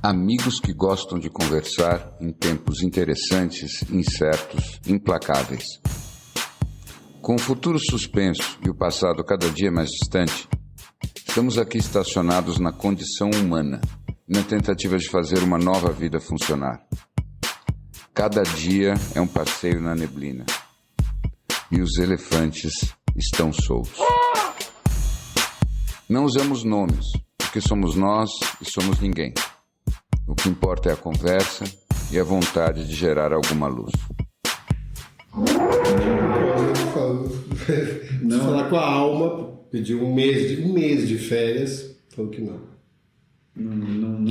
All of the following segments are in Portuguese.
Amigos que gostam de conversar em tempos interessantes, incertos, implacáveis. Com o futuro suspenso e o passado cada dia mais distante, estamos aqui estacionados na condição humana, na tentativa de fazer uma nova vida funcionar. Cada dia é um passeio na neblina. E os elefantes estão soltos. Não usamos nomes, porque somos nós e somos ninguém. O que importa é a conversa e a vontade de gerar alguma luz. Não. Falar com a alma, pediu um mês de férias, falou que não.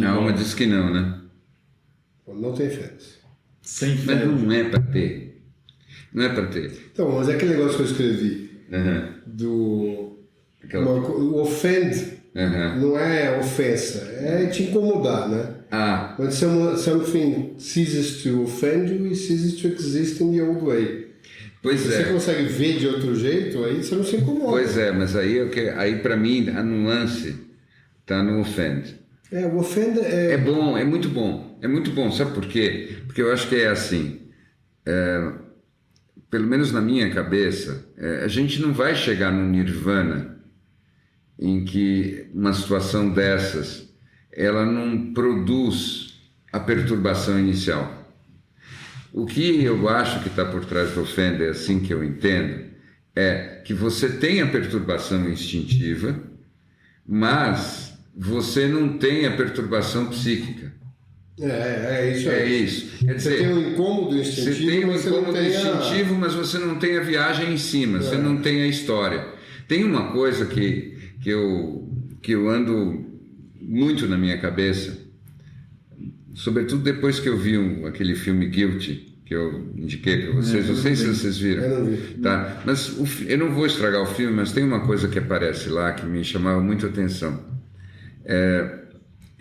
A alma disse que não, né? Não tem férias. Sem férias. Mas não é para ter. Não é para ter. Então, mas é aquele negócio que eu escrevi o offend não é ofensa, é te incomodar, né? When something ceases to offend you, it ceases to exist in the old way. Pois você consegue ver de outro jeito, aí você não se incomoda. Pois é, mas aí para mim a nuance está no offend. O offend é bom, é muito bom. É muito bom, sabe por quê? Porque eu acho que é assim, pelo menos na minha cabeça, a gente não vai chegar no nirvana em que uma situação dessas ela não produz a perturbação inicial. O que eu acho que está por trás do offend, é assim que eu entendo, é que você tem a perturbação instintiva, mas você não tem a perturbação psíquica. Isso. É isso. Quer dizer, você tem um incômodo instintivo, você tem um incômodo instintivo, mas você não tem a viagem em cima, você não tem a história. Tem uma coisa que eu ando muito na minha cabeça, sobretudo depois que eu vi aquele filme Guilty, que eu indiquei para vocês, não sei se vocês viram. Eu não vi. Tá? Mas eu não vou estragar o filme, mas tem uma coisa que aparece lá que me chamava muito a atenção.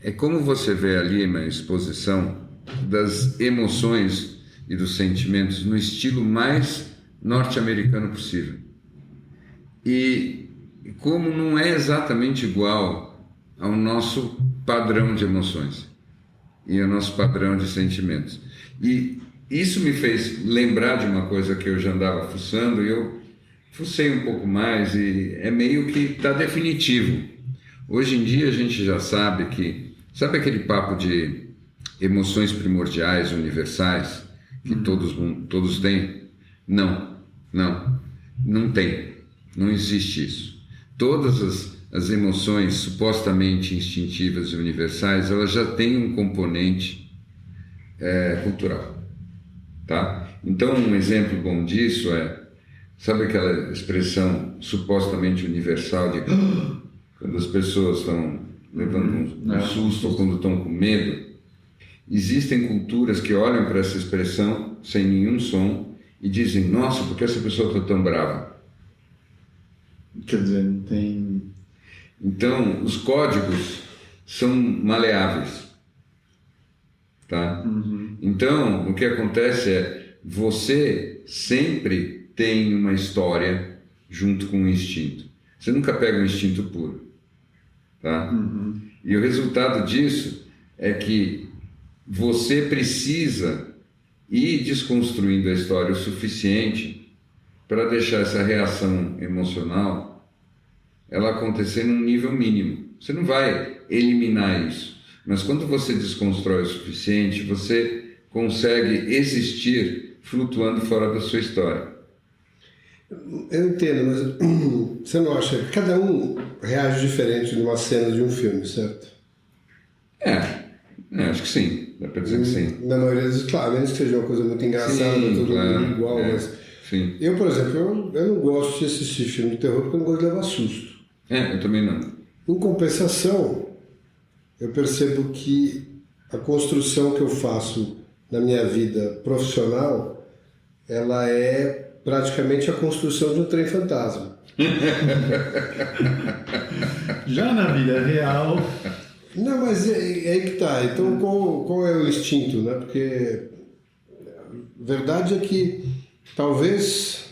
É como você vê ali uma exposição das emoções e dos sentimentos no estilo mais norte-americano possível. E como não é exatamente igual ao nosso padrão de emoções e ao nosso padrão de sentimentos. E isso me fez lembrar de uma coisa que eu já andava fuçando, e eu fucei um pouco mais, e é meio que está definitivo. Hoje em dia a gente já sabe que... Sabe aquele papo de emoções primordiais, universais, que todos têm? Não tem. Não existe isso. Todas as emoções supostamente instintivas e universais, elas já têm um componente cultural. Tá? Então, um exemplo bom disso sabe aquela expressão supostamente universal de quando as pessoas estão levando um susto ou quando estão com medo? Existem culturas que olham para essa expressão sem nenhum som e dizem: nossa, por que essa pessoa está tão brava? Quer dizer, não tem... Então, os códigos são maleáveis. Tá? Então, o que acontece é, você sempre tem uma história junto com o instinto. Você nunca pega um instinto puro. Tá? E o resultado disso é que você precisa ir desconstruindo a história o suficiente para deixar essa reação emocional ela acontecer num nível mínimo. Você não vai eliminar isso, mas quando você desconstrói o suficiente, você consegue existir flutuando fora da sua história. Eu entendo, mas você não acha que cada um reage diferente numa cena de um filme, certo? Acho que sim, dá para dizer que sim. Na maioria das vezes, claro, menos que seja uma coisa muito engraçada, todo mundo igual, mas... Sim. Eu, por exemplo, eu não gosto de assistir filme de terror porque eu não gosto de levar susto. Eu também não. Em compensação, eu percebo que a construção que eu faço na minha vida profissional, ela é praticamente a construção de um trem fantasma. Já na vida real... Não, mas é aí que tá. Então, qual é o instinto, né? Porque a verdade é que talvez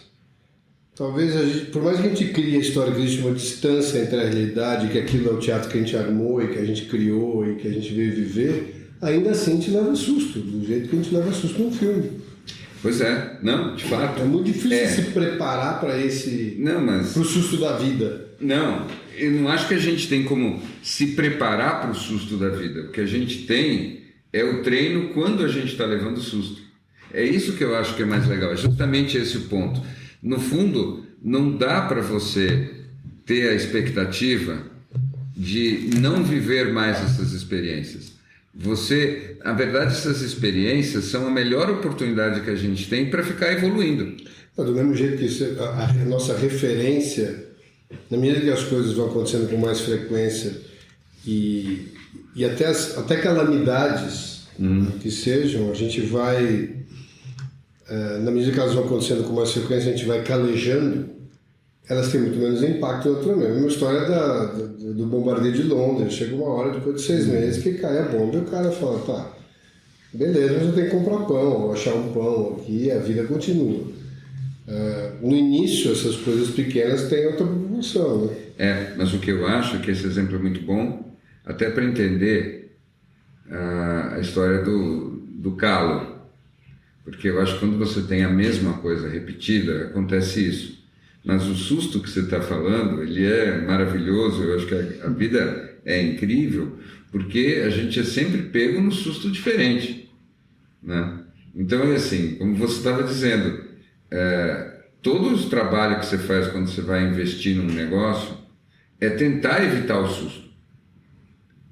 talvez a gente, por mais que a gente crie a história, que existe uma distância entre a realidade, que aquilo é o teatro que a gente armou e que a gente criou e que a gente veio viver, ainda assim a gente leva susto, do jeito que a gente leva susto num filme. Pois é, não, de fato. É muito difícil se preparar para pro susto da vida. Não, eu não acho que a gente tem como se preparar para o susto da vida. O que a gente tem é o treino quando a gente está levando susto. É isso que eu acho que é mais legal, é justamente esse o ponto. No fundo, não dá para você ter a expectativa de não viver mais essas experiências. Na verdade, essas experiências são a melhor oportunidade que a gente tem para ficar evoluindo. Do mesmo jeito que a nossa referência, na medida que as coisas vão acontecendo com mais frequência e até calamidades que sejam, a gente vai, na medida que elas vão acontecendo com mais frequência, a gente vai calejando, elas têm muito menos impacto naturalmente. A mesma história do bombardeio de Londres. Chega uma hora, depois de 6 meses, que cai a bomba e o cara fala, tá, beleza, mas eu tenho que comprar pão, ou achar um pão aqui, e a vida continua. No início, essas coisas pequenas têm outra proporção, né? Mas o que eu acho é que esse exemplo é muito bom, até para entender a história do calo. Porque eu acho que quando você tem a mesma coisa repetida, acontece isso. Mas o susto que você está falando, ele é maravilhoso. Eu acho que a vida é incrível, porque a gente é sempre pego num susto diferente, né? Então é assim, como você estava dizendo, todo o trabalho que você faz quando você vai investir num negócio é tentar evitar o susto.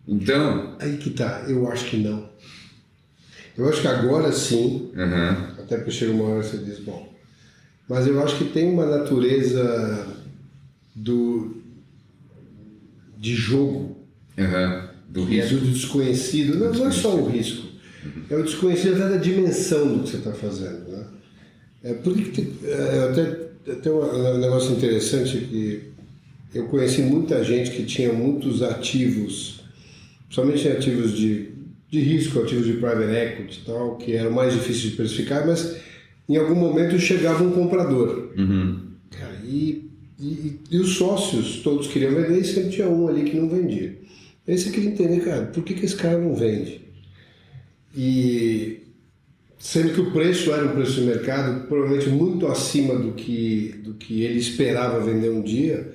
Então... Aí que tá, eu acho que não. Eu acho que agora sim, até porque chega uma hora que você diz, bom... Mas eu acho que tem uma natureza de jogo, do que risco. é do desconhecido. Não é só o risco, é o desconhecido até da dimensão do que você está fazendo, né? Até um negócio interessante que eu conheci muita gente que tinha muitos ativos, somente ativos de risco, ativos de private equity e tal, que eram mais difíceis de precificar, mas em algum momento chegava um comprador. Cara, e os sócios todos queriam vender e sempre tinha um ali que não vendia. Aí você queria entender, cara, por que esse cara não vende? E sendo que o preço era um preço de mercado provavelmente muito acima do que ele esperava vender um dia,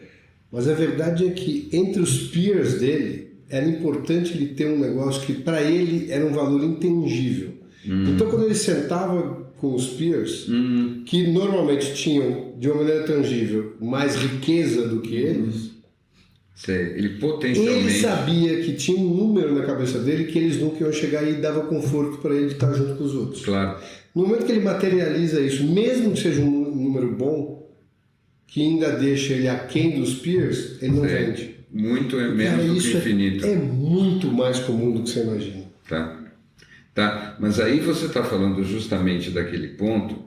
mas a verdade é que entre os peers dele era importante ele ter um negócio que para ele era um valor intangível. Então quando ele sentava com os peers, que normalmente tinham, de uma maneira tangível, mais riqueza do que eles, ele potencialmente... Ele sabia que tinha um número na cabeça dele que eles nunca iam chegar e dava conforto para ele estar junto com os outros. Claro. No momento que ele materializa isso, mesmo que seja um número bom, que ainda deixa ele aquém dos peers, ele não vende. Muito menos do que infinito. É muito mais comum do que você imagina. Tá, mas aí você está falando justamente daquele ponto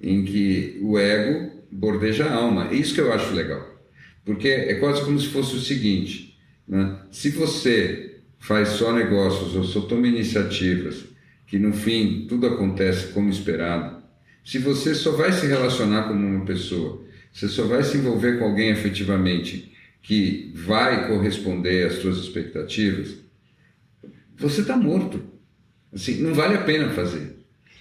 em que o ego bordeja a alma. Isso que eu acho legal, porque é quase como se fosse o seguinte, né? Se você faz só negócios ou só toma iniciativas que no fim tudo acontece como esperado, se você só vai se relacionar com uma pessoa, você só vai se envolver com alguém efetivamente que vai corresponder às suas expectativas, você está morto. Assim, não vale a pena fazer.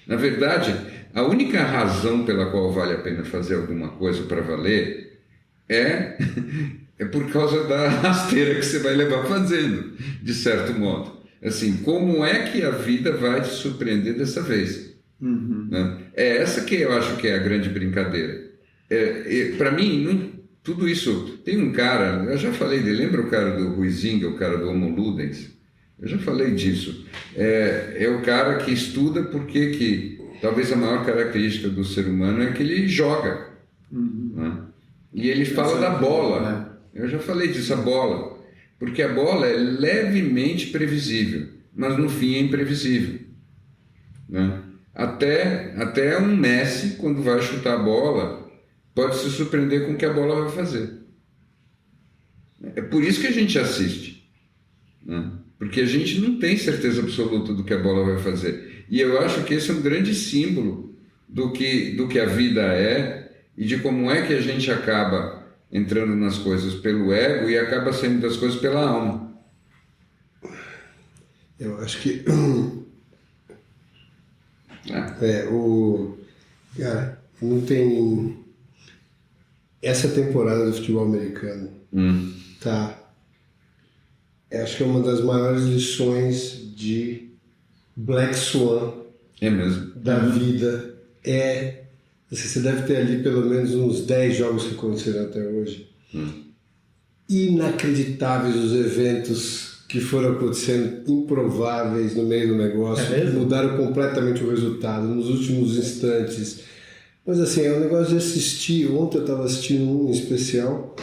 Na verdade, a única razão pela qual vale a pena fazer alguma coisa para valer é por causa da rasteira que você vai levar fazendo, de certo modo. Assim, como é que a vida vai te surpreender dessa vez? Né? É essa que eu acho que é a grande brincadeira. Para mim, tudo isso... Tem um cara, eu já falei dele, lembra o cara do Huizinga, o cara do Homo Ludens? Eu já falei disso. É o cara que estuda porque que talvez a maior característica do ser humano é que ele joga. Né? E ele fala da bola. Eu já falei disso, a bola. Porque a bola é levemente previsível, mas no fim é imprevisível. Né? Até um Messi, quando vai chutar a bola, pode se surpreender com o que a bola vai fazer. É por isso que a gente assiste. Né? Porque a gente não tem certeza absoluta do que a bola vai fazer. E eu acho que esse é um grande símbolo do que a vida é e de como é que a gente acaba entrando nas coisas pelo ego e acaba saindo das coisas pela alma. Eu acho que É. Cara, não tem. Essa temporada do futebol americano, tá? Acho que é uma das maiores lições de Black Swan É mesmo. da vida. Você deve ter ali pelo menos uns 10 jogos que aconteceram até hoje. Inacreditáveis os eventos que foram acontecendo, improváveis no meio do negócio, É mesmo? mudaram completamente o resultado nos últimos instantes. Mas assim, é um negócio de assistir. Ontem eu estava assistindo um especial,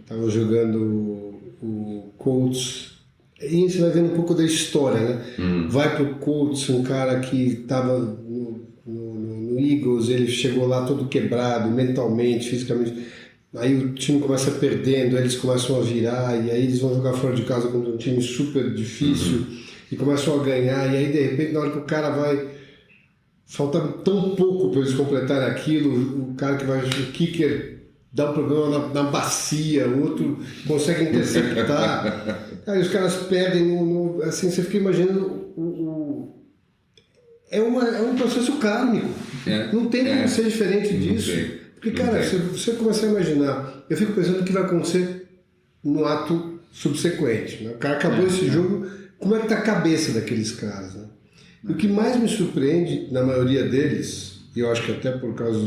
estava jogando o Colts, e você vai vendo um pouco da história, né? Vai pro Colts, um cara que estava no Eagles, ele chegou lá todo quebrado, mentalmente, fisicamente. Aí o time começa perdendo, aí eles começam a virar, e aí eles vão jogar fora de casa contra um time super difícil, e começam a ganhar, e aí de repente na hora que o cara vai... Falta tão pouco para eles completarem aquilo, o cara que vai... O kicker dá um problema na bacia, o outro consegue interceptar. Aí os caras perdem, assim, você fica imaginando é um processo kármico. Não tem como ser diferente disso. Porque, cara, se você começar a imaginar, eu fico pensando o que vai acontecer no ato subsequente. Né? O cara acabou esse jogo, como é que tá a cabeça daqueles caras? Né? E o que mais me surpreende, na maioria deles, e eu acho que até por causa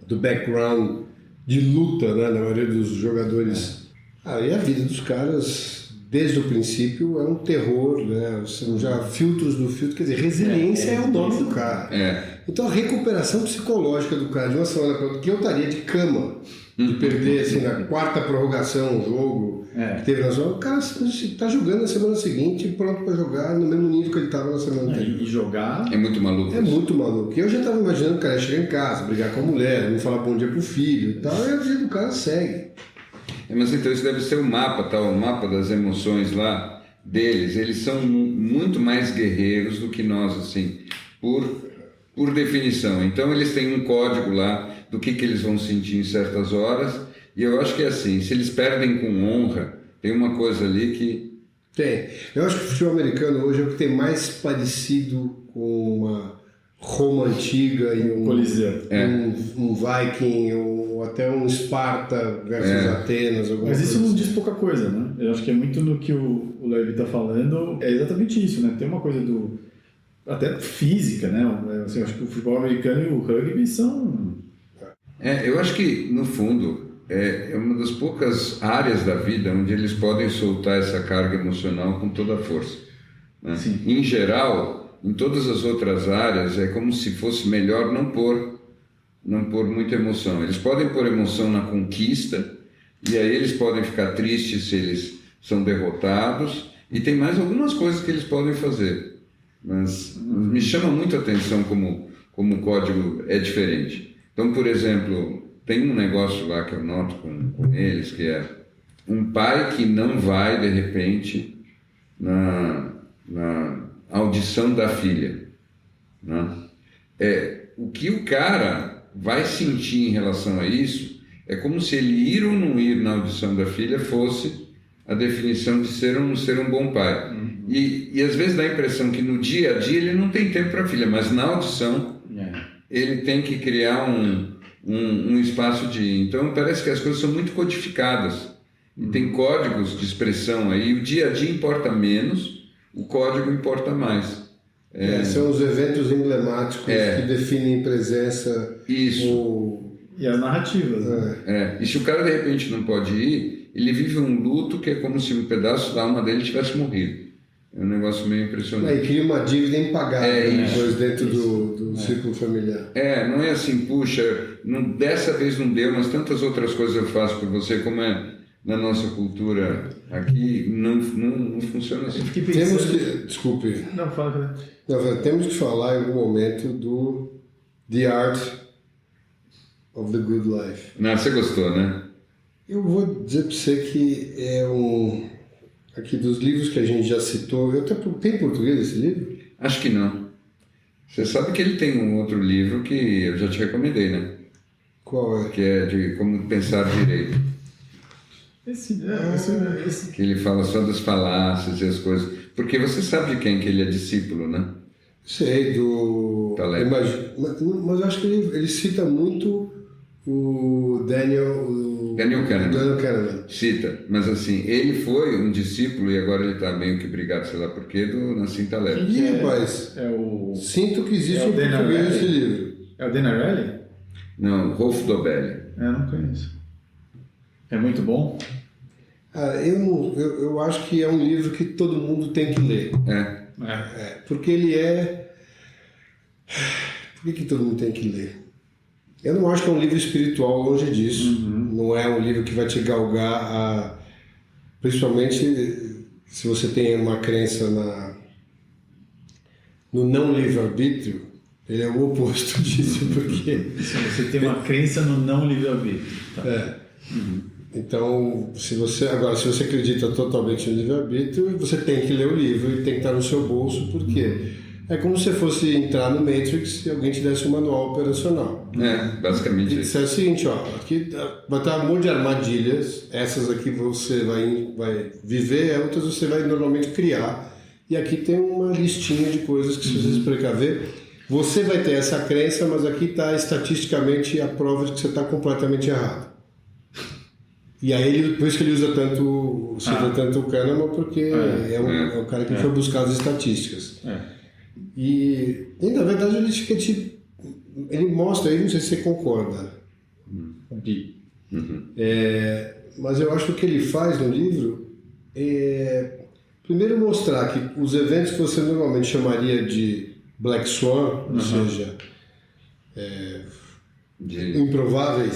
do background de luta, né, na maioria dos jogadores, aí a vida dos caras, desde o princípio, é um terror, né? São já filtros do filtro, quer dizer, resiliência é o nome do cara. Então a recuperação psicológica do cara de uma semana para outra, que eu estaria de cama, de perder assim, na quarta prorrogação o jogo que teve na zona, o cara está jogando na semana seguinte, pronto para jogar no mesmo nível que ele estava na semana anterior. E jogar... É muito maluco. É muito maluco. Eu já estava imaginando o cara chegar em casa, brigar com a mulher, não falar bom dia pro filho e tal, e a vida do cara segue. Mas então isso deve ser o mapa, tá? O mapa das emoções lá deles. Eles são muito mais guerreiros do que nós, assim, por definição. Então eles têm um código lá do que eles vão sentir em certas horas. E eu acho que é assim, se eles perdem com honra, tem uma coisa ali que... Tem. Eu acho que o futebol americano hoje é o que tem mais parecido com uma Roma antiga e um Viking, ou até um Esparta versus Atenas. Mas isso não assim. diz pouca coisa, né? Eu acho que é muito no que o Levi está falando, é exatamente isso, né? Tem uma coisa até física, né? Assim, eu acho que o futebol americano e o rugby são... eu acho que, no fundo, é uma das poucas áreas da vida onde eles podem soltar essa carga emocional com toda a força. Né? Em geral, em todas as outras áreas, é como se fosse melhor não pôr muita emoção. Eles podem pôr emoção na conquista, e aí eles podem ficar tristes se eles são derrotados, e tem mais algumas coisas que eles podem fazer. Mas me chama muito a atenção como o código é diferente. Então, por exemplo, tem um negócio lá que eu noto com eles, que é um pai que não vai, de repente, na audição da filha. Né? O que o cara vai sentir em relação a isso é como se ele ir ou não ir na audição da filha fosse a definição de ser um bom pai. E às vezes dá a impressão que no dia a dia ele não tem tempo para a filha, mas na audição ele tem que criar um espaço de... Então parece que as coisas são muito codificadas e tem códigos de expressão aí. O dia a dia importa menos, o código importa mais. São os eventos emblemáticos que definem presença. Isso. E as narrativas. Né? E se o cara de repente não pode ir, ele vive um luto que é como se um pedaço da alma dele tivesse morrido. É um negócio meio impressionante. E cria uma dívida impagável depois dentro do círculo familiar. Não é assim, puxa, dessa vez não deu, mas tantas outras coisas eu faço por você, como é na nossa cultura aqui, não funciona assim. Desculpe. Não, fala. Temos que falar em algum momento do The Art of the Good Life. Não, você gostou, né? Eu vou dizer para você que é aqui dos livros que a gente já citou, tem em português esse livro? Acho que não. Você sabe que ele tem um outro livro que eu já te recomendei, né? Qual é? Que é de como pensar direito. Esse. Que ele fala só das falácias e as coisas. Porque você sabe de quem que ele é discípulo, né? Sei, do... Taleb. Mas eu acho que ele cita muito o Daniel Kahneman. Cita. Mas assim, ele foi um discípulo e agora ele está meio que brigado, sei lá por quê, do Nassim Taleb. Ih, rapaz, sinto que existe um português nesse livro. É o Denarelli? Não, Rolf Dobelli. Não conheço. É muito bom? Eu acho que é um livro que todo mundo tem que ler. Porque ele é... Por que todo mundo tem que ler? Eu não acho que é um livro espiritual, longe disso. Não é um livro que vai te galgar principalmente se você tem uma crença no não livre-arbítrio, ele é o oposto disso, porque... Se você tem uma crença no não livre-arbítrio. Tá. Então, se você acredita totalmente no livre-arbítrio, você tem que ler o livro e tem que estar no seu bolso, porque é como se você fosse entrar no Matrix e alguém te desse um manual operacional. Basicamente E disser o seguinte, aqui vai ter um monte de armadilhas, essas aqui você vai viver, outras você vai normalmente criar, e aqui tem uma listinha de coisas que se você se precaver, você vai ter essa crença, mas aqui está estatisticamente a prova de que você está completamente errado. E aí, por isso que ele usa tanto o Kahneman, porque é um cara que foi buscar as estatísticas. E na verdade, ele mostra aí, não sei se você concorda. Mas eu acho que o que ele faz no livro é, primeiro, mostrar que os eventos que você normalmente chamaria de Black Swan, ou seja... improváveis.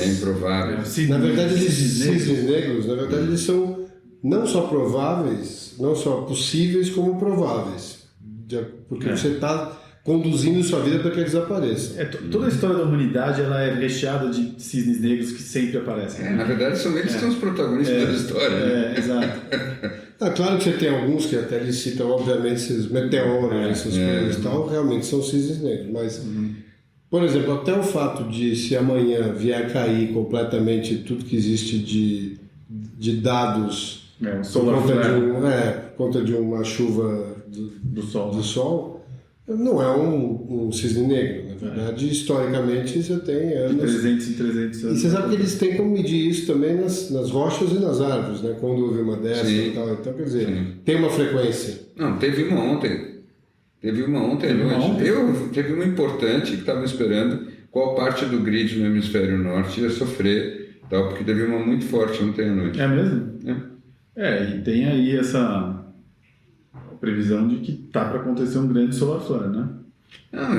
Na verdade, cisnes negros, na verdade, eles são não só prováveis, não só possíveis, como prováveis. Porque você está conduzindo sua vida para que eles apareçam. Toda a história da humanidade ela é recheada de cisnes negros que sempre aparecem. Na verdade, são eles que são os protagonistas da história. Né? Exato. Claro que você tem alguns que até eles citam, obviamente, esses meteoros, essas coisas e tal, realmente são cisnes negros, mas... Por exemplo, até o fato de se amanhã vier cair completamente tudo que existe de dados por conta de uma chuva do sol, não é um cisne negro. Na verdade, historicamente, você tem anos... De 300 em 300 anos. E você sabe que eles têm como medir isso também nas rochas e nas árvores, né? Quando houve uma dessas e tal. Então, quer dizer, tem uma frequência. Não, teve uma ontem. Teve uma ontem à noite. Teve uma importante que estava esperando qual parte do grid no hemisfério norte ia sofrer, tal, porque teve uma muito forte ontem à noite. É mesmo? E tem aí essa previsão de que tá para acontecer um grande solar flare, né?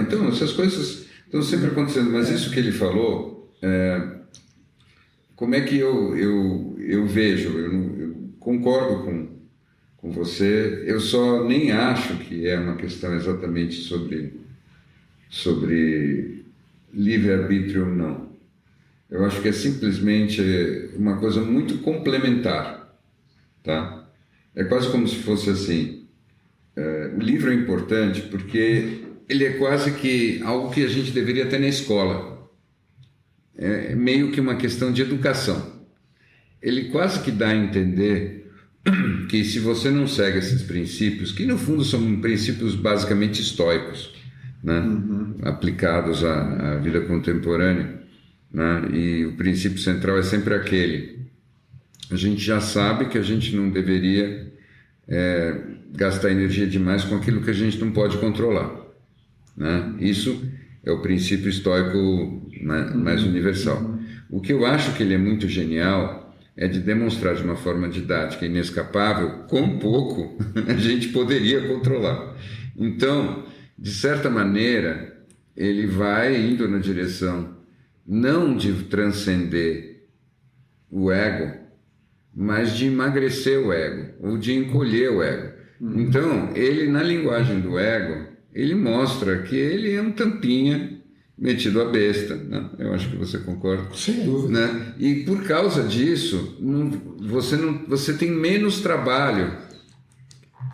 Então, essas coisas estão sempre acontecendo, mas isso que ele falou, como é que eu vejo, eu concordo com você, eu só nem acho que é uma questão exatamente sobre livre-arbítrio ou não. Eu acho que é simplesmente uma coisa muito complementar, tá? É quase como se fosse assim, o livro é importante porque ele é quase que algo que a gente deveria ter na escola, é meio que uma questão de educação. Ele quase que dá a entender que se você não segue esses princípios, que no fundo são princípios basicamente estoicos, né? Aplicados à vida contemporânea, né? E o princípio central é sempre aquele: a gente já sabe que a gente não deveria gastar energia demais com aquilo que a gente não pode controlar, né? Isso é o princípio estoico, né, mais universal. O que eu acho que ele é muito genial é de demonstrar de uma forma didática e inescapável quão pouco a gente poderia controlar. Então, de certa maneira, ele vai indo na direção não de transcender o ego, mas de emagrecer o ego, ou de encolher o ego. Então, ele, na linguagem do ego, ele mostra que ele é um tampinha metido a besta, né? Eu acho que você concorda. Sem dúvida. Né? E por causa disso, você tem menos trabalho.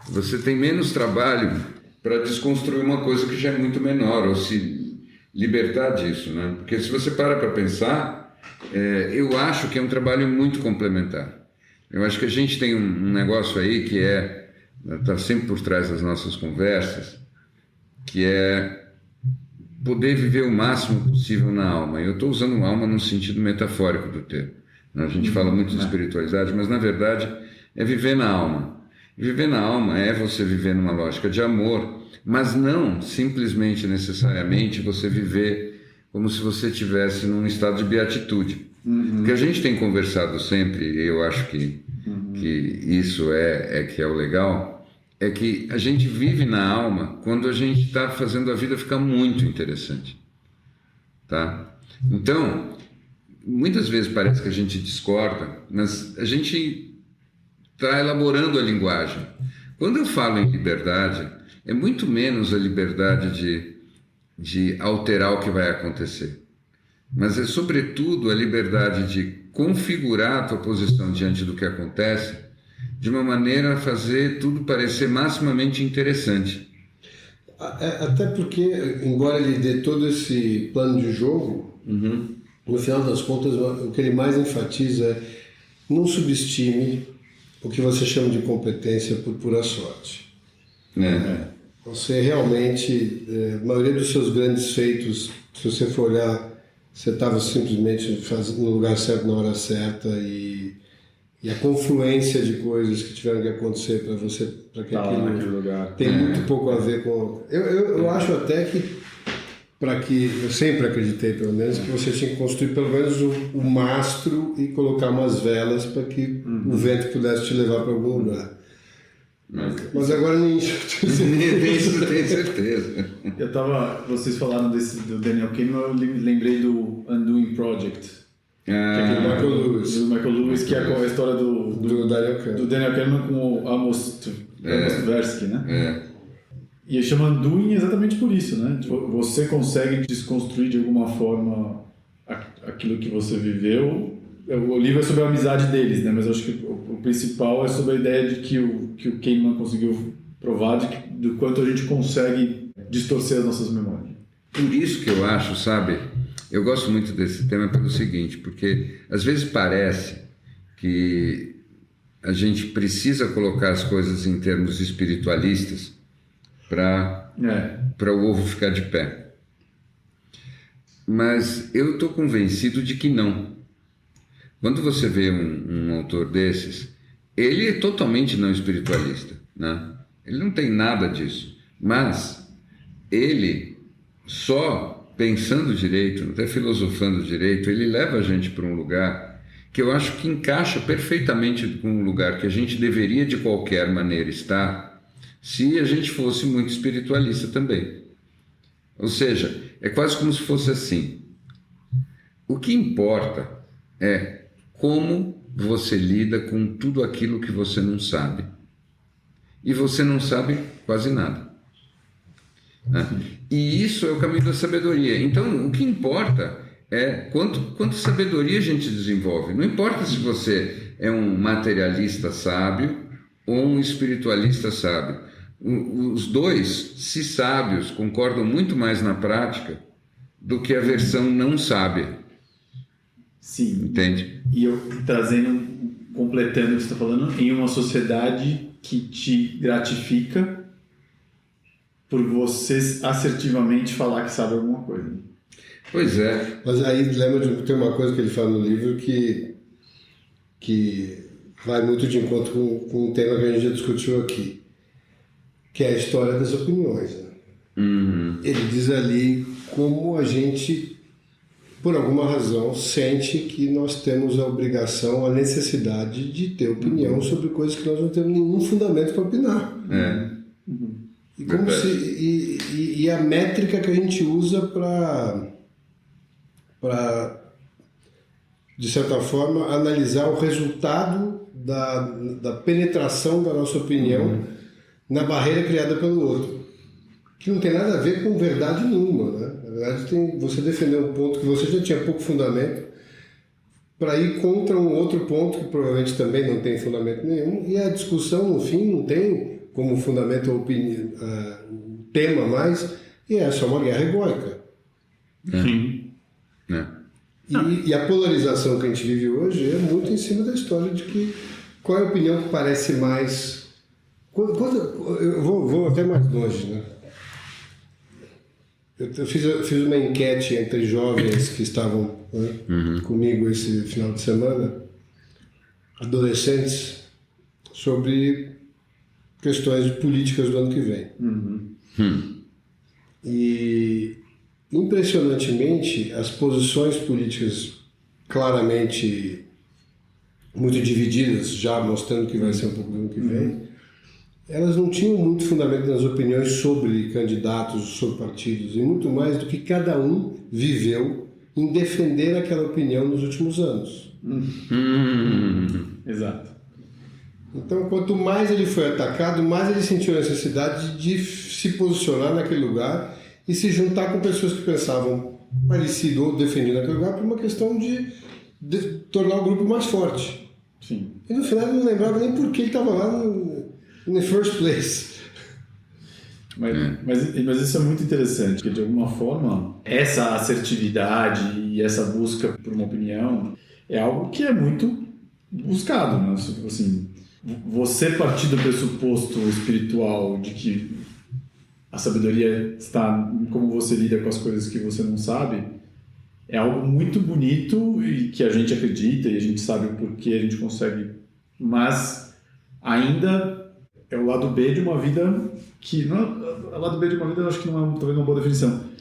Você tem menos trabalho para desconstruir uma coisa que já é muito menor, ou se libertar disso, né? Porque se você para pensar, eu acho que é um trabalho muito complementar. Eu acho que a gente tem um negócio aí que está sempre por trás das nossas conversas, que é poder viver o máximo possível na alma. Eu estou usando alma no sentido metafórico do termo. A gente fala muito de espiritualidade, mas na verdade é viver na alma. Viver na alma é você viver numa lógica de amor, mas não simplesmente, necessariamente, você viver como se você estivesse num estado de beatitude. O que a gente tem conversado sempre, e eu acho que isso que é o legal, é que a gente vive na alma quando a gente está fazendo a vida ficar muito interessante. Tá? Então, muitas vezes parece que a gente discorda, mas a gente está elaborando a linguagem. Quando eu falo em liberdade, é muito menos a liberdade de alterar o que vai acontecer, mas é sobretudo a liberdade de configurar a tua posição diante do que acontece de uma maneira a fazer tudo parecer maximamente interessante. Até porque, embora ele dê todo esse plano de jogo, no final das contas, o que ele mais enfatiza é: não subestime o que você chama de competência por pura sorte. Você realmente, a maioria dos seus grandes feitos, se você for olhar, você estava simplesmente no lugar certo, na hora certa, e a confluência de coisas que tiveram que acontecer para você, para que aquele lugar tem muito pouco a ver com... Eu acho até que, eu sempre acreditei, pelo menos, que você tinha que construir pelo menos o mastro e colocar umas velas para que o vento pudesse te levar para algum lugar. Mas agora nem isso. Tenho certeza. Vocês falaram do Daniel Kahneman, eu lembrei do Undoing Project. Do Michael Lewis, que é a história do Daniel Kahneman com o Amos Tversky, né? E chama Undoing exatamente por isso, né? Você consegue desconstruir de alguma forma aquilo que você viveu. O livro é sobre a amizade deles, né? Mas eu acho que o principal é sobre a ideia de que o Kahneman conseguiu provar do quanto a gente consegue distorcer as nossas memórias. Por isso que eu acho, sabe, eu gosto muito desse tema pelo seguinte, porque às vezes parece que a gente precisa colocar as coisas em termos espiritualistas para o ovo ficar de pé. Mas eu estou convencido de que não. Quando você vê um autor desses, ele é totalmente não espiritualista, né? Ele não tem nada disso, mas ele, só pensando direito, até filosofando direito, ele leva a gente para um lugar que eu acho que encaixa perfeitamente com um lugar que a gente deveria de qualquer maneira estar, se a gente fosse muito espiritualista também. Ou seja, é quase como se fosse assim: o que importa é como você lida com tudo aquilo que você não sabe. E você não sabe quase nada. Né? E isso é o caminho da sabedoria. Então, o que importa é quanto sabedoria a gente desenvolve. Não importa se você é um materialista sábio ou um espiritualista sábio. Os dois, se sábios, concordam muito mais na prática do que a versão não sábia. Sim. Entende? E eu completando o que você está falando, em uma sociedade que te gratifica por você assertivamente falar que sabe alguma coisa. Pois é. Mas aí lembra tem uma coisa que ele fala no livro que vai muito de encontro com um tema que a gente já discutiu aqui, que é a história das opiniões. Né? Ele diz ali como a gente, por alguma razão, sente que nós temos a obrigação, a necessidade de ter opinião sobre coisas que nós não temos nenhum fundamento para opinar. E a métrica que a gente usa para, de certa forma, analisar o resultado da penetração da nossa opinião na barreira criada pelo outro, que não tem nada a ver com verdade nenhuma, né? Na verdade, você defendeu um ponto que você já tinha pouco fundamento para ir contra um outro ponto que provavelmente também não tem fundamento nenhum, e a discussão, no fim, não tem como fundamento a opinião, tema mais, e essa é uma guerra egóica. Sim. E a polarização que a gente vive hoje é muito em cima da história de que qual é a opinião que parece mais... eu vou até mais longe, né? Eu fiz uma enquete entre jovens que estavam, né, comigo esse final de semana, adolescentes, sobre questões políticas do ano que vem. E, impressionantemente, as posições políticas claramente muito divididas, já mostrando que vai ser um pouco do ano que vem, elas não tinham muito fundamento nas opiniões sobre candidatos, sobre partidos, e muito mais do que cada um viveu em defender aquela opinião nos últimos anos. Exato. Então, quanto mais ele foi atacado, mais ele sentiu a necessidade de se posicionar naquele lugar e se juntar com pessoas que pensavam parecido ou defendiam aquele lugar por uma questão de tornar o grupo mais forte. Sim. E no final ele não lembrava nem por que ele estava lá no the first place. Mas isso é muito interessante, porque de alguma forma essa assertividade e essa busca por uma opinião é algo que é muito buscado, né? Assim, você partir do pressuposto espiritual de que a sabedoria está em como você lida com as coisas que você não sabe, é algo muito bonito e que a gente acredita e a gente sabe o porquê a gente consegue, mas ainda é o lado B de uma vida que... o lado B de uma vida eu acho que não é talvez uma boa definição.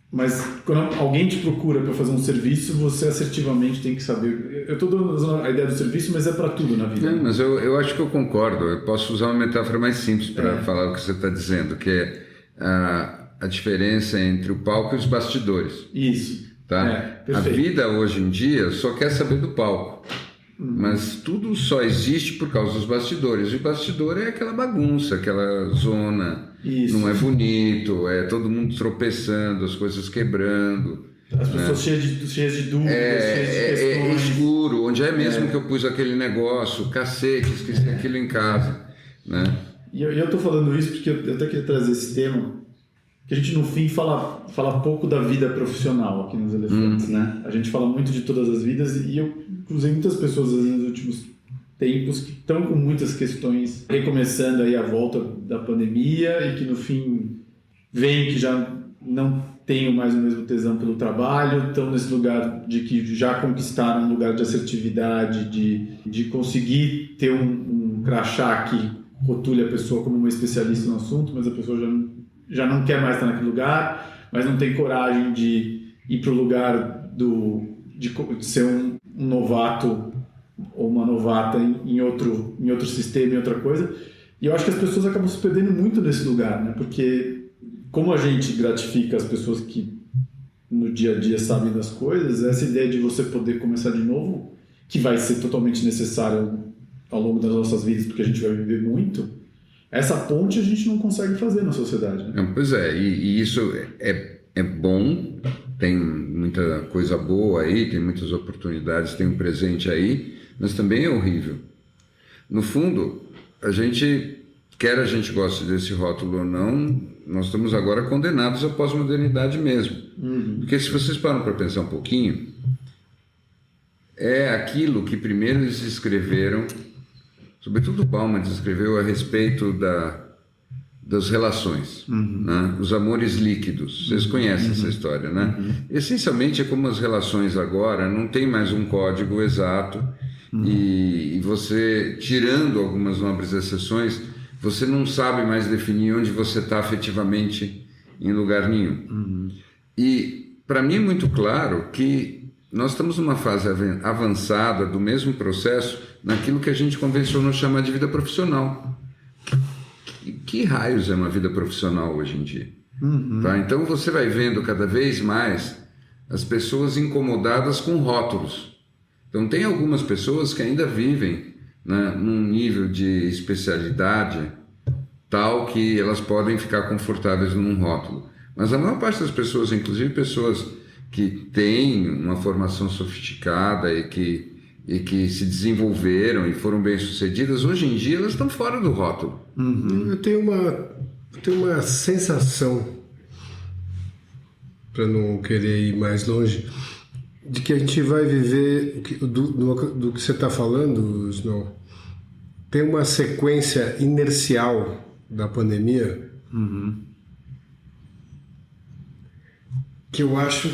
Mas quando alguém te procura para fazer um serviço, você assertivamente tem que saber... Eu estou dando a ideia do serviço, mas é para tudo na vida. Não, mas eu acho que eu concordo. Eu posso usar uma metáfora mais simples para falar o que você está dizendo, que é a diferença entre o palco e os bastidores. Isso. Tá? A vida hoje em dia só quer saber do palco. Mas tudo só existe por causa dos bastidores. E o bastidor é aquela bagunça, aquela zona. Isso. Não é bonito, é todo mundo tropeçando, as coisas quebrando. As pessoas cheias de dúvidas, cheias de questões. É escuro, onde é mesmo que eu pus aquele negócio, cacete, esqueci aquilo em casa. Né? E eu estou falando isso porque eu até queria trazer esse tema, que a gente no fim fala pouco da vida profissional aqui nos Elefantes, né? A gente fala muito de todas as vidas e eu cruzei muitas pessoas nos últimos tempos que estão com muitas questões recomeçando aí a volta da pandemia e que no fim veem que já não tenho mais o mesmo tesão pelo trabalho, estão nesse lugar de que já conquistaram um lugar de assertividade, de conseguir ter um crachá que rotule a pessoa como uma especialista no assunto, mas a pessoa já não quer mais estar naquele lugar, mas não tem coragem de ir para o lugar de ser um novato ou uma novata em outro sistema, em outra coisa. E eu acho que as pessoas acabam se perdendo muito nesse lugar, né? Porque como a gente gratifica as pessoas que no dia a dia sabem das coisas, essa ideia de você poder começar de novo, que vai ser totalmente necessário ao longo das nossas vidas, porque a gente vai viver muito, essa ponte a gente não consegue fazer na sociedade. Né? Pois é, e isso é bom, tem muita coisa boa aí, tem muitas oportunidades, tem um presente aí, mas também é horrível. No fundo, quer a gente goste desse rótulo ou não, nós estamos agora condenados à pós-modernidade mesmo. Porque se vocês param para pensar um pouquinho, é aquilo que primeiro eles escreveram, sobretudo Bauman escreveu a respeito das relações, né? Os amores líquidos. Vocês conhecem essa história, né? Essencialmente é como as relações agora não tem mais um código exato e você, tirando algumas nobres exceções, você não sabe mais definir onde você está afetivamente em lugar nenhum. E para mim é muito claro que nós estamos numa fase avançada do mesmo processo naquilo que a gente convencionou chamar de vida profissional. Que raios é uma vida profissional hoje em dia? Tá? Então você vai vendo cada vez mais as pessoas incomodadas com rótulos. Então tem algumas pessoas que ainda vivem, né, num nível de especialidade tal que elas podem ficar confortáveis num rótulo. Mas a maior parte das pessoas, inclusive pessoas que têm uma formação sofisticada e que se desenvolveram e foram bem-sucedidas, hoje em dia elas estão fora do rótulo. Eu tenho Eu tenho uma sensação, para não querer ir mais longe, de que a gente vai viver do que você está falando, Snow. Tem uma sequência inercial da pandemia que eu acho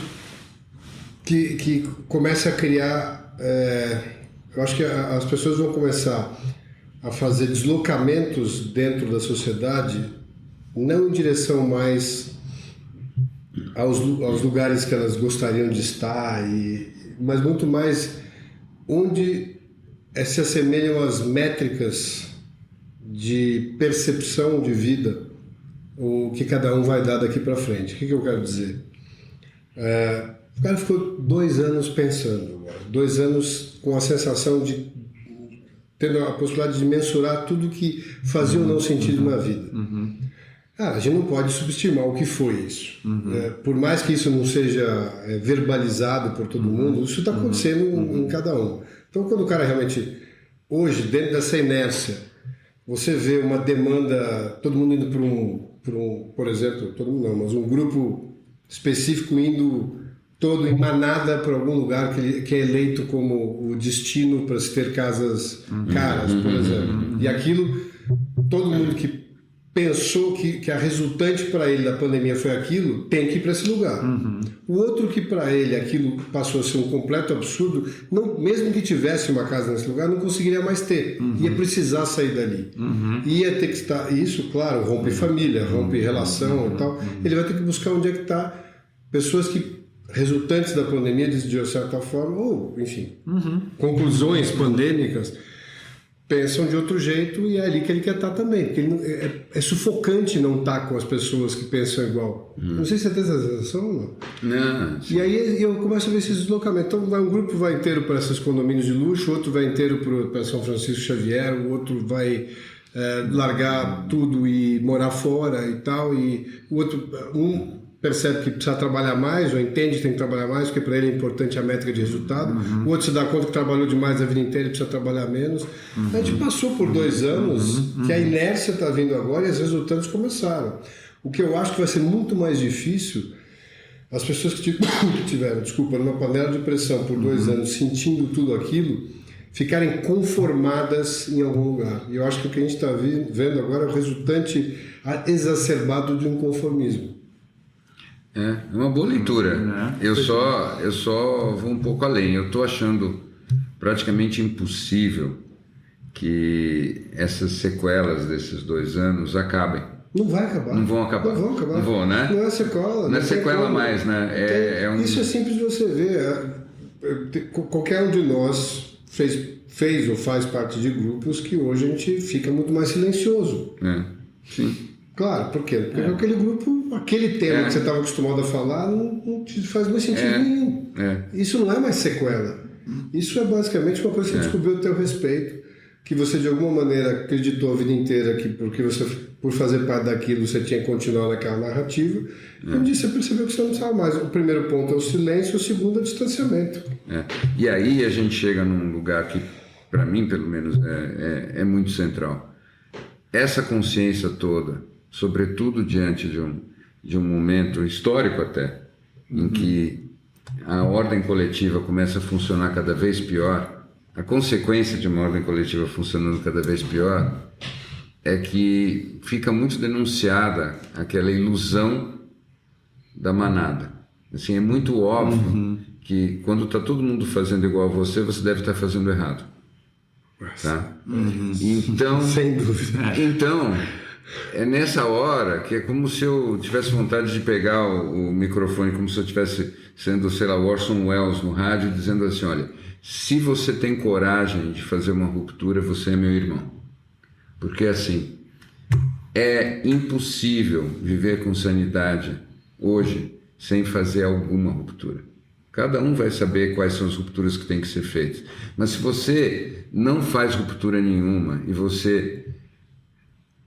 que começa a criar... eu acho que as pessoas vão começar a fazer deslocamentos dentro da sociedade, não em direção mais aos lugares que elas gostariam de estar, mas muito mais onde se assemelham às métricas de percepção de vida, o que cada um vai dar daqui para frente. O que eu quero dizer? O cara ficou 2 anos pensando, 2 anos com a sensação de tendo a possibilidade de mensurar tudo que fazia ou não sentido na vida. A gente não pode subestimar o que foi isso. Por mais que isso não seja verbalizado por todo mundo, isso está acontecendo em cada um. Então, quando o cara realmente, hoje, dentro dessa inércia, você vê uma demanda, todo mundo indo por exemplo, todo mundo não, mas um grupo específico indo todo em manada para algum lugar que é eleito como o destino para se ter casas caras, por exemplo. E aquilo, todo mundo que pensou que a resultante para ele da pandemia foi aquilo, tem que ir para esse lugar. O outro que para ele aquilo passou a ser um completo absurdo, não, mesmo que tivesse uma casa nesse lugar, não conseguiria mais ter. Ia precisar sair dali. Ia ter que estar... Isso, claro, rompe família, rompe relação e tal. Ele vai ter que buscar onde é que está pessoas que resultantes da pandemia, de certa forma, ou, enfim, conclusões pandêmicas, pensam de outro jeito e é ali que ele quer estar também. Porque é sufocante não estar com as pessoas que pensam igual. Não sei se você tem essa sensação, não? E aí eu começo a ver esses deslocamentos. Então um grupo vai inteiro para esses condomínios de luxo, outro vai inteiro para São Francisco Xavier, o outro vai largar tudo e morar fora e tal, e o outro... percebe que precisa trabalhar mais, ou entende que tem que trabalhar mais, porque para ele é importante a métrica de resultado. O outro se dá conta que trabalhou demais a vida inteira e precisa trabalhar menos. A gente passou por 2 anos que a inércia está vindo agora e os resultados começaram. O que eu acho que vai ser muito mais difícil, as pessoas que tiveram, numa panela de pressão por 2 anos, sentindo tudo aquilo, ficarem conformadas em algum lugar. E eu acho que o que a gente está vendo agora é o resultante exacerbado de um conformismo. É uma boa leitura. Eu só vou um pouco além. Eu estou achando praticamente impossível que essas sequelas desses 2 anos acabem. Não vai acabar. Não vão acabar. Não vão, né? Não é sequela. Não é sequela mais, né? Isso é simples de você ver. Qualquer um de nós fez ou faz parte de grupos que hoje a gente fica muito mais silencioso. Sim. Claro, por quê? Porque aquele grupo, aquele tema que você estava acostumado a falar, não te faz mais sentido nenhum. Isso não é mais sequela. Isso é basicamente uma coisa que você descobriu a teu respeito, que você de alguma maneira acreditou a vida inteira que porque você, por fazer parte daquilo, você tinha que continuar naquela narrativa. E um dia você percebeu que você não precisava mais. O primeiro ponto é o silêncio, o segundo é o distanciamento. E aí a gente chega num lugar que, para mim, pelo menos, é muito central. Essa consciência toda, sobretudo diante de um momento histórico até, em que a ordem coletiva começa a funcionar cada vez pior, a consequência de uma ordem coletiva funcionando cada vez pior é que fica muito denunciada aquela ilusão da manada. Assim, é muito óbvio que quando está todo mundo fazendo igual a você deve estar fazendo errado. Tá? Então, sem dúvida. Então, é nessa hora que é como se eu tivesse vontade de pegar o microfone, como se eu estivesse sendo, sei lá, Orson Welles no rádio, dizendo assim: olha, se você tem coragem de fazer uma ruptura, você é meu irmão. Porque assim, é impossível viver com sanidade hoje sem fazer alguma ruptura. Cada um vai saber quais são as rupturas que têm que ser feitas. Mas se você não faz ruptura nenhuma e você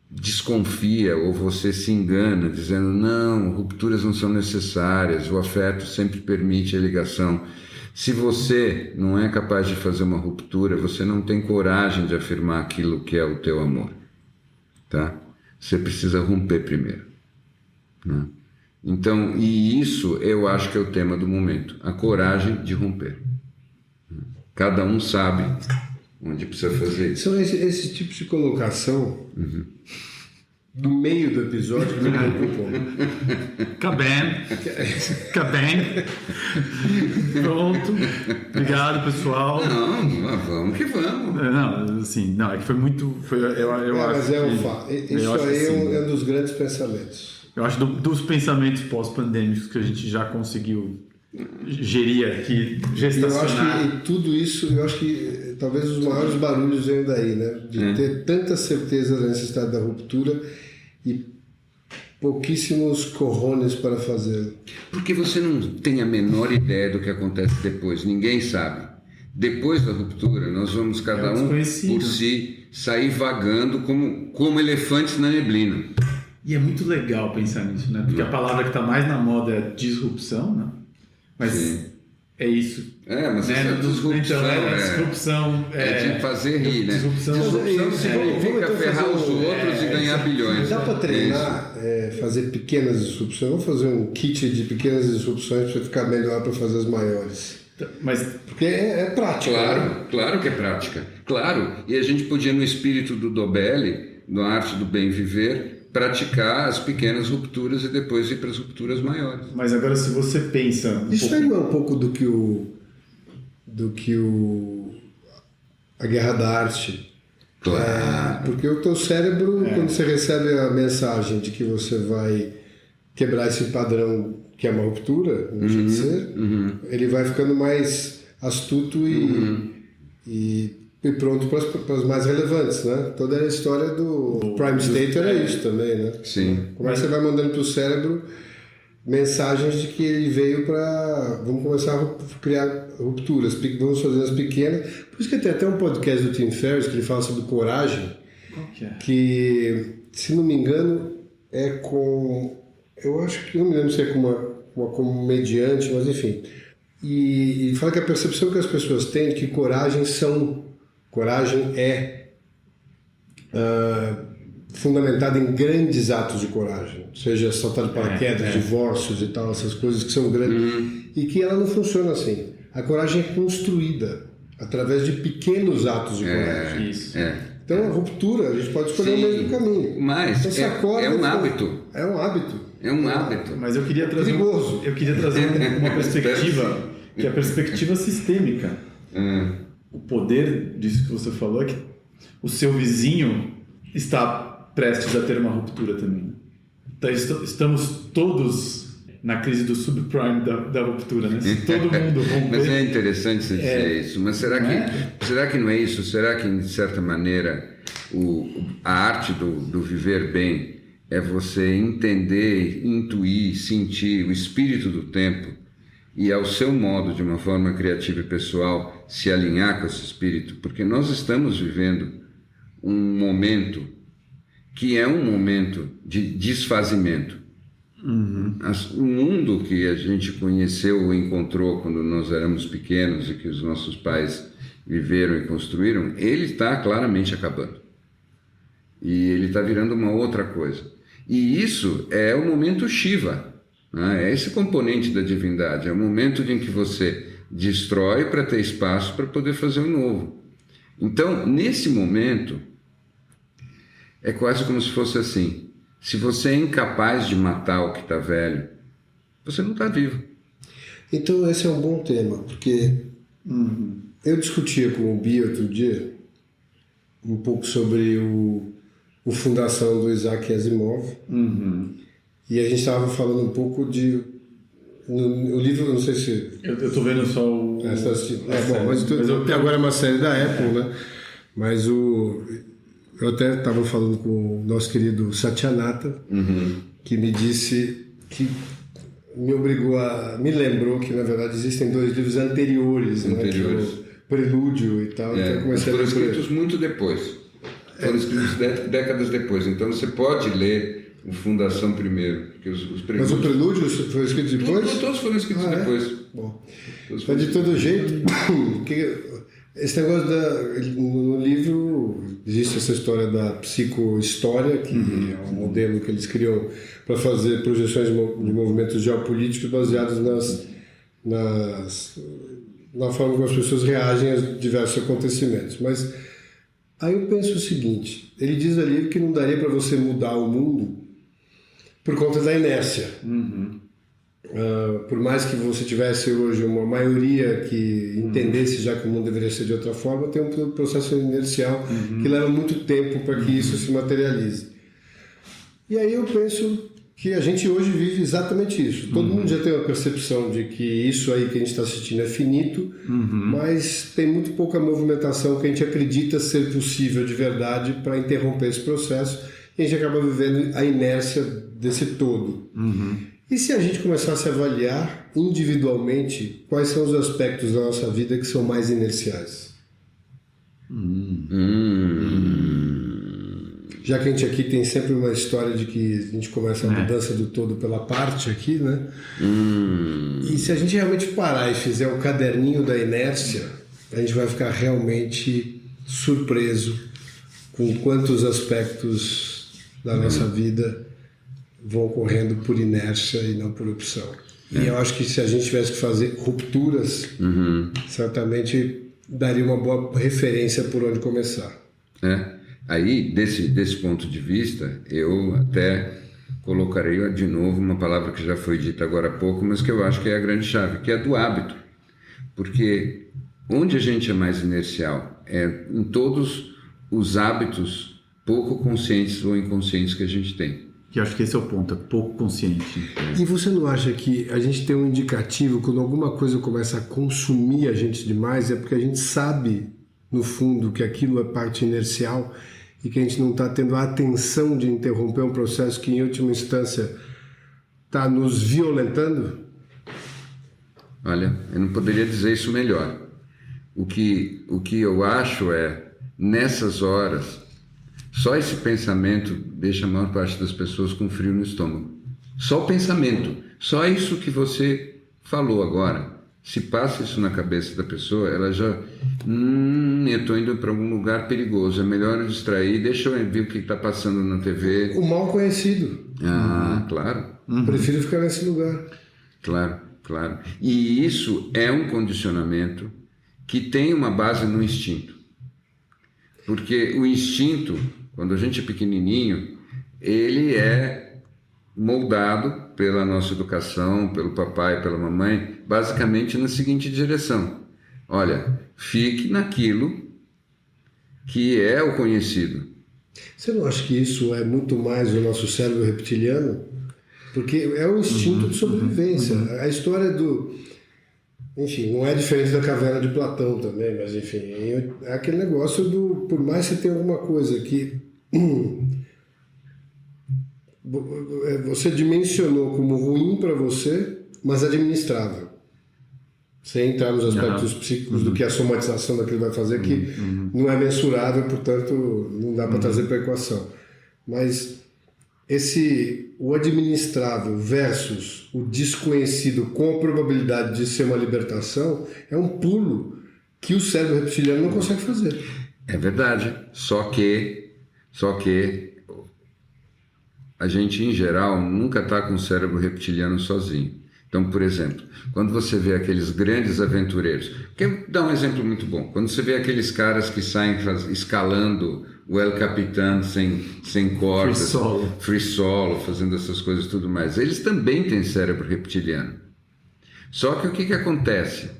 desconfia ou você se engana dizendo não, rupturas não são necessárias, o afeto sempre permite a ligação. Se você não é capaz de fazer uma ruptura, você não tem coragem de afirmar aquilo que é o teu amor, tá? você precisa romper primeiro, né? Então, e isso eu acho que é o tema do momento, a coragem de romper. Cada um sabe onde precisa fazer isso. São esse tipo de colocação no meio do episódio que me preocupa. Cabem. Pronto. Obrigado, pessoal. Não, vamos que vamos. Não, assim, não, é que foi muito... eu acho mas isso aí é um dos grandes pensamentos. Eu acho dos pensamentos pós-pandêmicos que a gente já conseguiu gerir aqui, gestacionar. Eu acho que tudo isso, eu acho que talvez os maiores barulhos venham daí, né? De ter tanta certeza da necessidade da ruptura e pouquíssimos cojones para fazê-lo. Porque você não tem a menor ideia do que acontece depois, ninguém sabe. Depois da ruptura, nós vamos cada um por si sair vagando como elefantes na neblina. E é muito legal pensar nisso, né? Porque a palavra que está mais na moda é disrupção, né? Mas sim, é isso. Mas né? Disrupção é de fazer rir, né? Disrupção significa ferrar os outros e ganhar bilhões. Dá para treinar, fazer pequenas disrupções. Vamos fazer um kit de pequenas disrupções para ficar melhor para fazer as maiores. Mas porque é prática. Claro que é prática. Claro. E a gente podia, no espírito do Dobelli, na arte do bem viver, praticar as pequenas rupturas e depois ir para as rupturas maiores. Mas agora, se você pensa... Isso aí não é um pouco do que a guerra da arte. Claro. Porque o teu cérebro, quando você recebe a mensagem de que você vai quebrar esse padrão que é uma ruptura, não deixa de ser, ele vai ficando mais astuto e pronto para as mais relevantes, né? Toda a história do Prime State era isso também, né? Sim. Como é que você vai mandando para o cérebro mensagens de que ele veio para... Vamos começar a criar rupturas, vamos fazer as pequenas. Por isso que tem até um podcast do Tim Ferriss que ele fala sobre coragem, que, se não me engano, é com... Eu acho que, não me lembro se é com uma comediante, mas enfim. E fala que a percepção que as pessoas têm é que coragem é fundamentada em grandes atos de coragem, seja saltar de paraquedas, divórcios e tal, essas coisas que são grandes, e que ela não funciona assim. A coragem é construída através de pequenos atos de coragem. Então a ruptura, a gente pode escolher o mesmo caminho. Mas então, é um hábito. É um hábito. É um hábito. Mas eu queria trazer uma perspectiva, que é a perspectiva sistêmica. O poder disso que você falou é que o seu vizinho está prestes a ter uma ruptura também. Então, estamos todos na crise do subprime da ruptura, né? Se todo mundo romper... Mas é interessante você dizer isso. Mas será que não é isso? Será que, de certa maneira, a arte do viver bem é você entender, intuir, sentir o espírito do tempo e, ao seu modo, de uma forma criativa e pessoal, se alinhar com esse espírito? Porque nós estamos vivendo um momento que é um momento de desfazimento. O mundo que a gente conheceu ou encontrou quando nós éramos pequenos e que os nossos pais viveram e construíram, ele está claramente acabando. E ele está virando uma outra coisa. E isso é o momento Shiva, né? É esse componente da divindade, é o momento em que você destrói para ter espaço para poder fazer o novo. Então, nesse momento, é quase como se fosse assim: se você é incapaz de matar o que está velho, você não está vivo. Então esse é um bom tema, porque eu discutia com o Bia outro dia um pouco sobre o Fundação do Isaac Asimov, e a gente estava falando um pouco de... O livro, não sei se... Eu estou vendo só o... Até agora é uma série da Apple, né? Mas eu até estava falando com o nosso querido Satyanata, que me disse que me lembrou que, na verdade, existem 2 livros anteriores. Né? Que é o Prelúdio e tal. Então, comecei foram escritos muito depois. Foram escritos décadas depois. Então, você pode ler o Fundação primeiro. Porque os Mas o Prelúdio foi escrito depois? Todos foram escritos depois. Bom, mas de todo jeito, Esse negócio no livro existe essa história da psicohistória, que é um modelo que eles criam para fazer projeções de movimentos geopolíticos baseados na forma como as pessoas reagem a diversos acontecimentos. Mas aí eu penso o seguinte, ele diz ali que não daria para você mudar o mundo por conta da inércia. Por mais que você tivesse hoje uma maioria que entendesse já que o mundo deveria ser de outra forma, tem um processo inercial que leva muito tempo para que isso se materialize. E aí eu penso que a gente hoje vive exatamente isso. Todo mundo já tem uma percepção de que isso aí que a gente está assistindo é finito, mas tem muito pouca movimentação que a gente acredita ser possível de verdade para interromper esse processo, e a gente acaba vivendo a inércia desse todo. E se a gente começasse a avaliar individualmente quais são os aspectos da nossa vida que são mais inerciais? Já que a gente aqui tem sempre uma história de que a gente começa a mudança do todo pela parte aqui, né? E se a gente realmente parar e fizer o caderninho da inércia, a gente vai ficar realmente surpreso com quantos aspectos da nossa vida vão ocorrendo por inércia e não por opção. E eu acho que se a gente tivesse que fazer rupturas, certamente daria uma boa referência por onde começar. Aí, desse ponto de vista, eu até colocarei de novo uma palavra que já foi dita agora há pouco, mas que eu acho que é a grande chave, que é do hábito. Porque onde a gente é mais inercial é em todos os hábitos pouco conscientes ou inconscientes que a gente tem. Que acho que esse é o ponto, é pouco consciente. E você não acha que a gente tem um indicativo quando alguma coisa começa a consumir a gente demais, é porque a gente sabe, no fundo, que aquilo é parte inercial e que a gente não está tendo a atenção de interromper um processo que, em última instância, está nos violentando? Olha, eu não poderia dizer isso melhor. O que eu acho é, nessas horas, só esse pensamento deixa a maior parte das pessoas com frio no estômago. Só o pensamento, só isso que você falou agora. Se passa isso na cabeça da pessoa, ela já... eu estou indo para algum lugar perigoso, é melhor eu distrair, deixa eu ver o que está passando na TV. O mal conhecido. Claro. Prefiro ficar nesse lugar. Claro. E isso é um condicionamento que tem uma base no instinto. Porque o instinto, quando a gente é pequenininho, ele é moldado pela nossa educação, pelo papai, pela mamãe, basicamente na seguinte direção. Olha, fique naquilo que é o conhecido. Você não acha que isso é muito mais o nosso cérebro reptiliano? Porque é o instinto de sobrevivência. A história do... Enfim, não é diferente da caverna de Platão também, mas enfim, é aquele negócio do... Por mais que você tenha alguma coisa que você dimensionou como ruim para você, mas administrável. Sem entrar nos aspectos psíquicos do que a somatização daquilo vai fazer, que não é mensurável, portanto, não dá para trazer para a equação. Mas o administrável versus o desconhecido com a probabilidade de ser uma libertação é um pulo que o cérebro reptiliano não consegue fazer. É verdade, só que a gente, em geral, nunca está com o cérebro reptiliano sozinho. Então, por exemplo, quando você vê aqueles grandes aventureiros... Quero dar um exemplo muito bom. Quando você vê aqueles caras que saem escalando o El Capitan sem cordas, free solo, fazendo essas coisas e tudo mais, eles também têm cérebro reptiliano. Só que o que acontece?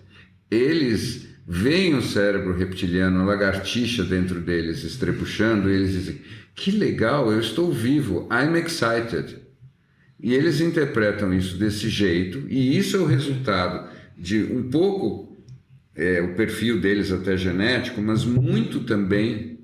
Eles veem o cérebro reptiliano, a lagartixa dentro deles estrebuchando, e eles dizem, que legal, eu estou vivo, I'm excited. E eles interpretam isso desse jeito, e isso é o resultado de um pouco o perfil deles até genético, mas muito também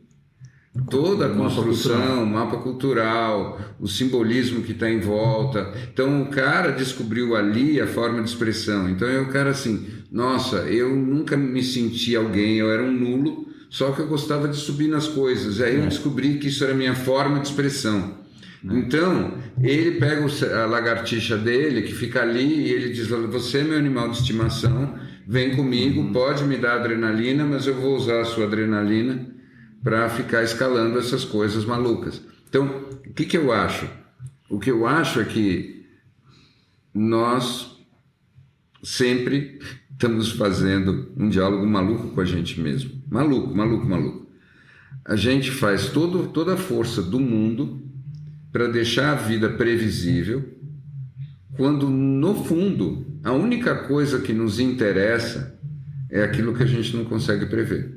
toda a construção, o mapa cultural, o simbolismo que está em volta. Então o cara descobriu ali a forma de expressão. Então é o cara assim, nossa, eu nunca me senti alguém, eu era um nulo, só que eu gostava de subir nas coisas. Aí eu descobri que isso era a minha forma de expressão. Então, ele pega a lagartixa dele, que fica ali, e ele diz, você é meu animal de estimação, vem comigo, pode me dar adrenalina, mas eu vou usar a sua adrenalina para ficar escalando essas coisas malucas. Então, o que eu acho? O que eu acho é que nós sempre estamos fazendo um diálogo maluco com a gente mesmo. Maluco. A gente faz toda a força do mundo para deixar a vida previsível, quando, no fundo, a única coisa que nos interessa é aquilo que a gente não consegue prever.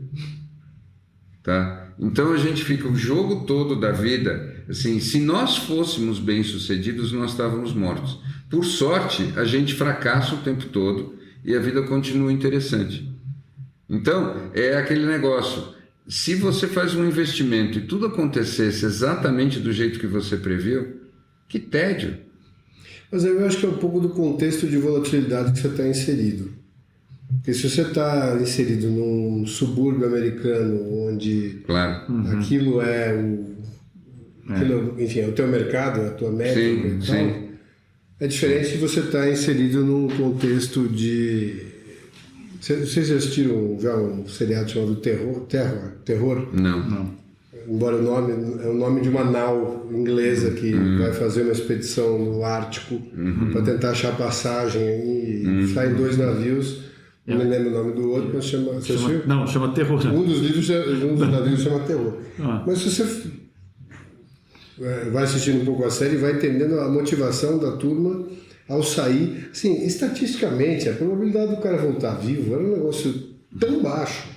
Tá? Então a gente fica o jogo todo da vida, assim, se nós fôssemos bem-sucedidos, nós estávamos mortos. Por sorte, a gente fracassa o tempo todo e a vida continua interessante. Então, é aquele negócio, se você faz um investimento e tudo acontecesse exatamente do jeito que você previu, que tédio. Mas eu acho que é um pouco do contexto de volatilidade que você está inserido. Porque se você está inserido num subúrbio americano, onde aquilo enfim, é o teu mercado, é a tua métrica e tal, é diferente de você estar inserido num contexto de... Vocês já assistiram já um seriado chamado Terror? Não. Embora o nome é o nome de uma nau inglesa que vai fazer uma expedição no Ártico para tentar achar passagem e sai em 2 navios, não me lembro o nome do outro, mas chama... Não, chama Terror. Um dos navios chama Terror. Mas se você vai assistindo um pouco a série, vai entendendo a motivação da turma ao sair. Sim, estatisticamente, a probabilidade do cara voltar vivo era um negócio tão baixo.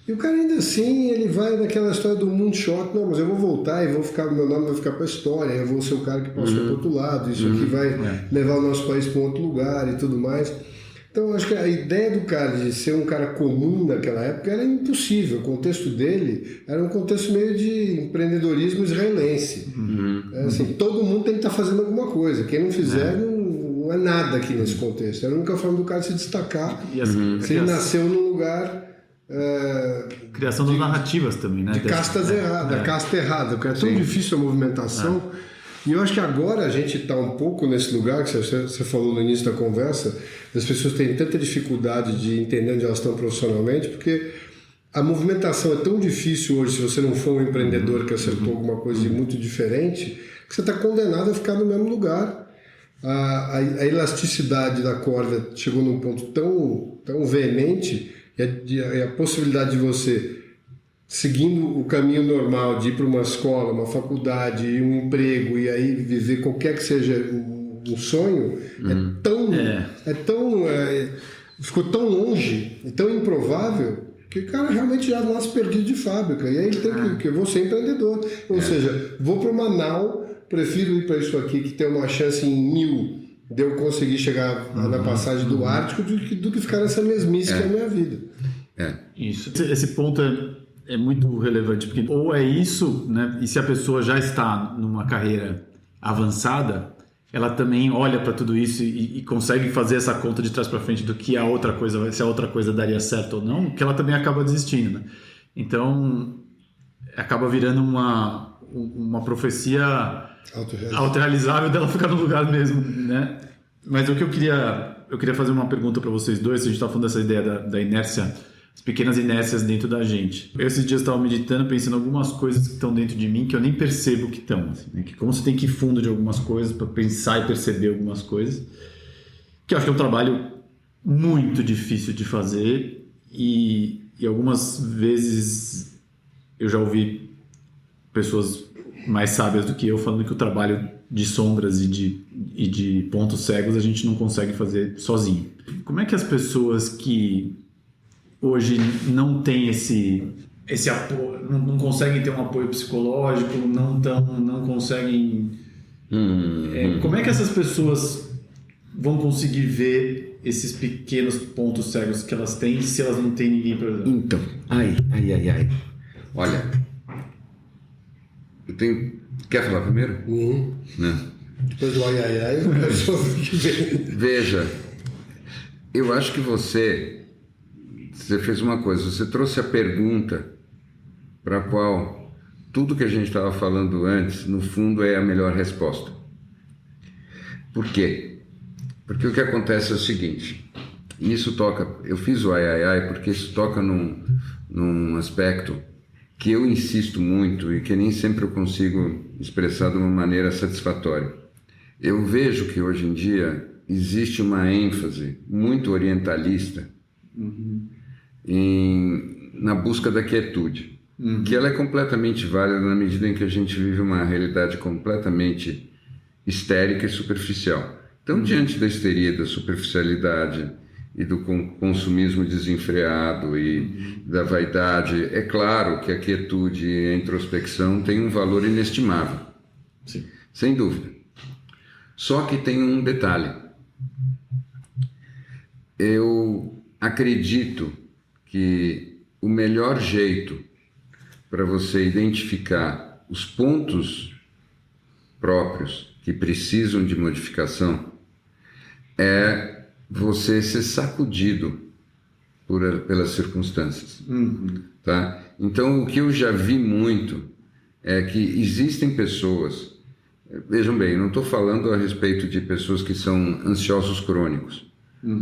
E o cara ainda assim, ele vai naquela história do moonshot, não, mas eu vou voltar e meu nome vai ficar para a história, eu vou ser o cara que passou para o outro lado, isso aqui vai levar o nosso país para um outro lugar e tudo mais. Então, eu acho que a ideia do cara de ser um cara comum naquela época era impossível. O contexto dele era um contexto meio de empreendedorismo israelense. Assim, todo mundo tem que estar fazendo alguma coisa. Quem não fizer não é nada aqui nesse contexto. Era a única forma do cara se destacar. Se ele nasceu num lugar... criação das narrativas também, né? De castas erradas, da casta errada. Porque é tão difícil a movimentação... E eu acho que agora a gente está um pouco nesse lugar que você falou no início da conversa, as pessoas têm tanta dificuldade de entender onde elas estão profissionalmente, porque a movimentação é tão difícil hoje, se você não for um empreendedor que acertou alguma coisa de muito diferente, que você está condenado a ficar no mesmo lugar. A elasticidade da corda chegou num ponto tão veemente, e a possibilidade de você... seguindo o caminho normal de ir para uma escola, uma faculdade, um emprego e aí viver qualquer que seja um sonho, ficou tão longe e tão improvável que o cara realmente já nasce perdido de fábrica. E aí ele tem que eu vou ser empreendedor. Ou seja, vou para uma nau, prefiro ir para isso aqui que tem uma chance em 1000 de eu conseguir chegar na passagem do Ártico do que ficar nessa mesmice que é a minha vida. Isso. Esse ponto é muito relevante, porque ou é isso, né? E se a pessoa já está numa carreira avançada, ela também olha para tudo isso e consegue fazer essa conta de trás para frente do que a outra coisa, se a outra coisa daria certo ou não, que ela também acaba desistindo, né? Então, acaba virando uma profecia autorrealizável dela ficar no lugar mesmo, né? Mas o que eu queria fazer uma pergunta para vocês dois, se a gente está falando dessa ideia da inércia, as pequenas inércias dentro da gente. Eu esses dias estava meditando, pensando em algumas coisas que estão dentro de mim que eu nem percebo que estão. Assim, né? Que como você tem que ir fundo de algumas coisas para pensar e perceber algumas coisas, que eu acho que é um trabalho muito difícil de fazer e algumas vezes eu já ouvi pessoas mais sábias do que eu falando que o trabalho de sombras e de pontos cegos a gente não consegue fazer sozinho. Como é que as pessoas que hoje não tem esse apoio, não conseguem ter um apoio psicológico, não conseguem... como é que essas pessoas vão conseguir ver esses pequenos pontos cegos que elas têm se elas não têm ninguém para ajudar? Então, olha, eu tenho... Quer falar primeiro? Não. Depois do eu quero só que vem. Veja, eu acho que você fez uma coisa, você trouxe a pergunta para a qual tudo que a gente estava falando antes, no fundo, é a melhor resposta. Por quê? Porque o que acontece é o seguinte, E isso toca, eu fiz o ai, ai, ai, porque isso toca num aspecto que eu insisto muito e que nem sempre eu consigo expressar de uma maneira satisfatória. Eu vejo que hoje em dia existe uma ênfase muito orientalista na busca da quietude, que ela é completamente válida na medida em que a gente vive uma realidade completamente histérica e superficial. Então, diante da histeria, da superficialidade e do consumismo desenfreado e da vaidade, é claro que a quietude e a introspecção têm um valor inestimável. Sim. Sem dúvida. Só que tem um detalhe. Eu acredito que o melhor jeito para você identificar os pontos próprios que precisam de modificação é você ser sacudido pelas circunstâncias. Tá? Então, o que eu já vi muito é que existem pessoas, vejam bem, eu não estou falando a respeito de pessoas que são ansiosos crônicos.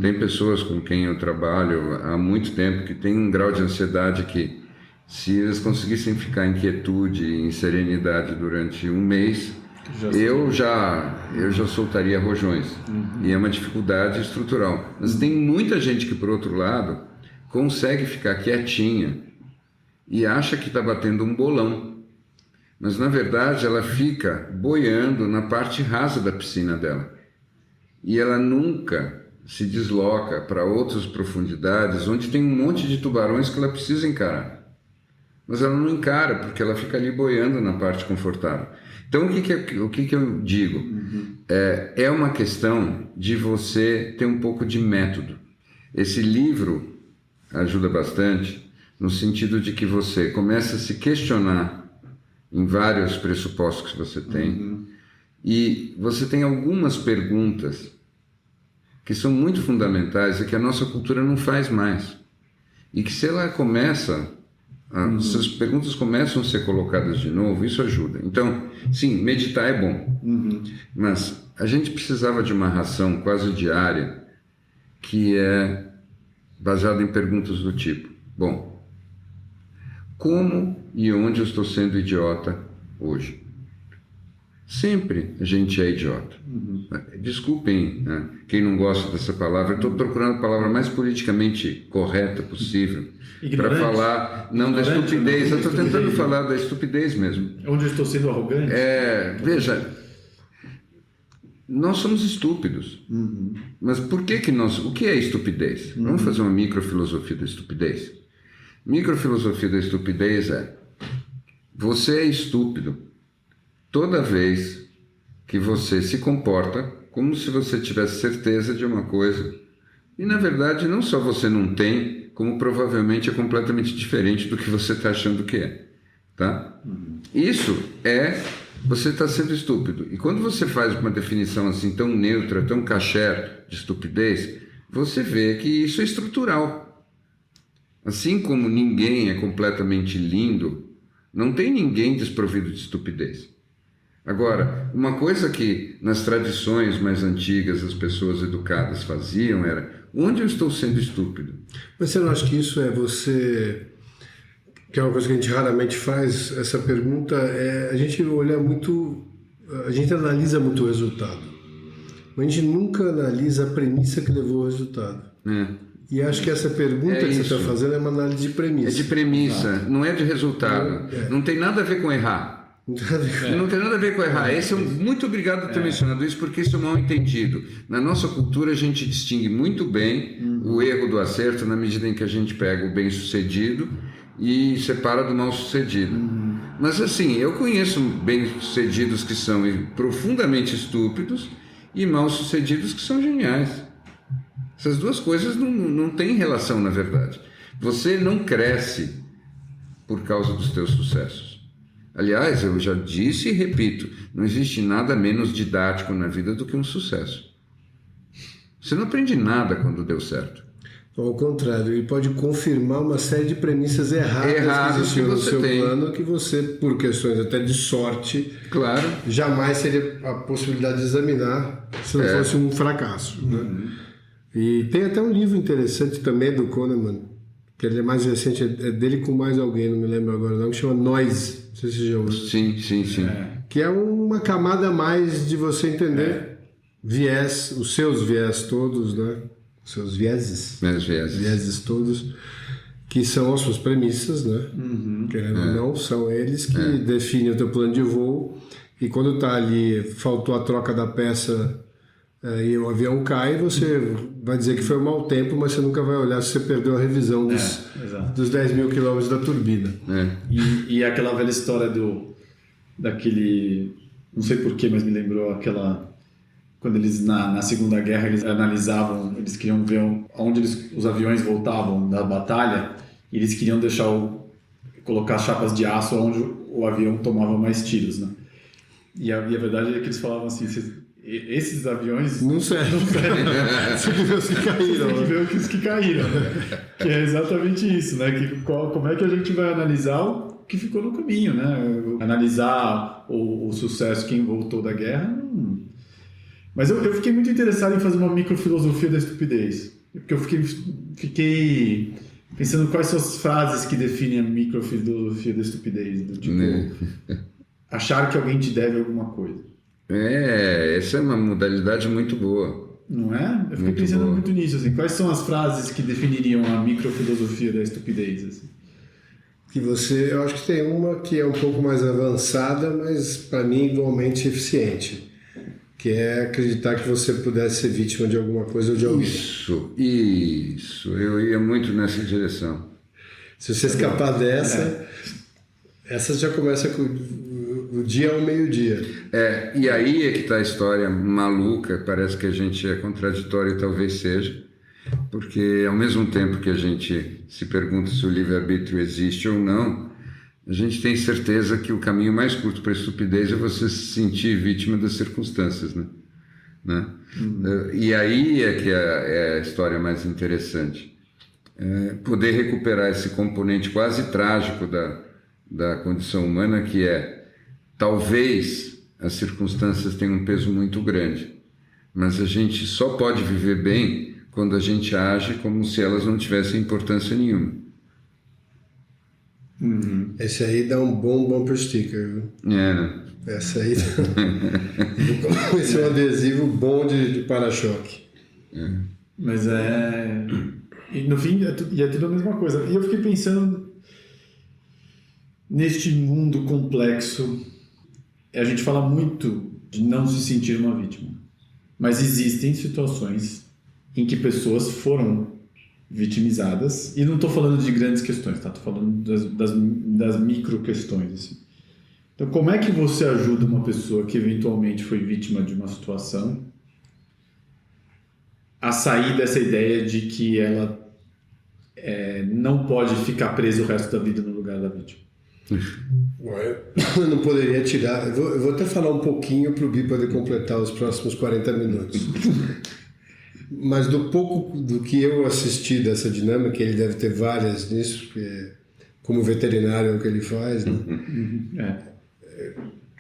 Tem pessoas com quem eu trabalho há muito tempo que têm um grau de ansiedade que, se eles conseguissem ficar em quietude e em serenidade durante um mês, eu já soltaria rojões. E é uma dificuldade estrutural. Mas tem muita gente que, por outro lado, consegue ficar quietinha e acha que está batendo um bolão. Mas, na verdade, ela fica boiando na parte rasa da piscina dela. E ela nunca se desloca para outras profundidades onde tem um monte de tubarões que ela precisa encarar. Mas ela não encara, porque ela fica ali boiando na parte confortável. Então, o que eu digo? É uma questão de você ter um pouco de método. Esse livro ajuda bastante no sentido de que você começa a se questionar em vários pressupostos que você tem e você tem algumas perguntas que são muito fundamentais e que a nossa cultura não faz mais. E que se ela começa... Se as perguntas começam a ser colocadas de novo, isso ajuda. Então, sim, meditar é bom, mas a gente precisava de uma ração quase diária que é baseada em perguntas do tipo: bom, como e onde eu estou sendo idiota hoje? Sempre a gente é idiota. Desculpem, né, quem não gosta dessa palavra, eu estou procurando a palavra mais politicamente correta possível para falar, não da estupidez, eu estou tentando falar da estupidez mesmo. Onde eu estou sendo arrogante? Veja, nós somos estúpidos, mas por que nós... O que é estupidez? Vamos fazer uma microfilosofia da estupidez. Microfilosofia da estupidez é: você é estúpido toda vez que você se comporta como se você tivesse certeza de uma coisa. E, na verdade, não só você não tem, como provavelmente é completamente diferente do que você está achando que é. Tá? Isso é... Você está sendo estúpido. E quando você faz uma definição assim tão neutra, tão kasher de estupidez, você vê que isso é estrutural. Assim como ninguém é completamente lindo, não tem ninguém desprovido de estupidez. Agora, uma coisa que nas tradições mais antigas as pessoas educadas faziam era: onde eu estou sendo estúpido? Mas você não acha que isso é você... que é uma coisa que a gente raramente faz, essa pergunta, a gente olha muito, a gente analisa muito o resultado, mas a gente nunca analisa a premissa que levou ao resultado. E acho que essa pergunta que você está fazendo é uma análise de premissa. É de premissa, não é de resultado. Não tem nada a ver com errar. Não tem nada a ver com errar. Muito obrigado por ter mencionado isso, porque isso é mal entendido. Na nossa cultura a gente distingue muito bem o erro do acerto na medida em que a gente pega o bem-sucedido e separa do mal-sucedido. Mas assim, eu conheço bem-sucedidos que são profundamente estúpidos e mal-sucedidos que são geniais. Essas duas coisas não têm relação, na verdade. Você não cresce por causa dos teus sucessos. Aliás, eu já disse e repito, não existe nada menos didático na vida do que um sucesso. Você não aprende nada quando deu certo. Ao contrário, ele pode confirmar uma série de premissas erradas que existiam no seu plano, que você, por questões até de sorte, claro, jamais teria a possibilidade de examinar se não fosse um fracasso. Né? E tem até um livro interessante também do Kahneman, que ele é mais recente, é dele com mais alguém, não me lembro agora o nome, que chama Noise. Não sei se você já ouviu. Sim. Que é uma camada a mais de você entender viés, os seus viés todos, né? Os seus vieses. Vieses todos, que são as suas premissas, né? Querendo ou não, são eles que definem o teu plano de voo. E quando tá ali, faltou a troca da peça e o avião cai, você vai dizer que foi um mau tempo, mas você nunca vai olhar se você perdeu a revisão dos 10 mil quilômetros da turbina. E aquela velha história daquele... Não sei porquê, mas me lembrou aquela... Quando eles, na Segunda Guerra, eles analisavam, eles queriam ver onde os aviões voltavam da batalha, e eles queriam colocar chapas de aço onde o avião tomava mais tiros, né? E a verdade é que eles falavam assim, esses aviões não servem. Você que vê os que caíram. Você que vê os que caíram, né? Que é exatamente isso, né? Como é que a gente vai analisar o que ficou no caminho, né? Analisar o sucesso, quem voltou da guerra. Mas eu fiquei muito interessado em fazer uma microfilosofia da estupidez. Porque eu fiquei pensando quais são as frases que definem a microfilosofia da estupidez. Do tipo, achar que alguém te deve alguma coisa. Essa é uma modalidade muito boa. Não é? Eu fiquei pensando muito nisso. Assim, quais são as frases que definiriam a microfilosofia da estupidez? Assim? Eu acho que tem uma que é um pouco mais avançada, mas para mim igualmente eficiente. Que é acreditar que você pudesse ser vítima de alguma coisa ou de alguém. Isso. Eu ia muito nessa direção. Se você escapar dessa, essa já começa com o dia ao meio-dia. E aí é que está a história maluca, parece que a gente é contraditório, talvez seja, porque ao mesmo tempo que a gente se pergunta se o livre-arbítrio existe ou não, a gente tem certeza que o caminho mais curto para a estupidez é você se sentir vítima das circunstâncias, né? E aí é que é a história mais interessante. Poder recuperar esse componente quase trágico da condição humana, que talvez as circunstâncias tenham um peso muito grande, mas a gente só pode viver bem quando a gente age como se elas não tivessem importância nenhuma. Esse aí dá um bom bumper sticker, viu? Né? Essa aí esse é um adesivo bom de para-choque. Mas e no fim é tudo a mesma coisa. E eu fiquei pensando neste mundo complexo. A gente fala muito de não se sentir uma vítima, mas existem situações em que pessoas foram vitimizadas, e não estou falando de grandes questões, tá? Estou falando das micro questões, assim. Então, como é que você ajuda uma pessoa que eventualmente foi vítima de uma situação a sair dessa ideia de que ela não pode ficar presa o resto da vida no lugar da vítima? Eu não poderia tirar. Eu vou até falar um pouquinho para o Gui poder completar os próximos 40 minutos. Mas do pouco do que eu assisti dessa dinâmica, ele deve ter várias nisso, porque como veterinário é o que ele faz, né?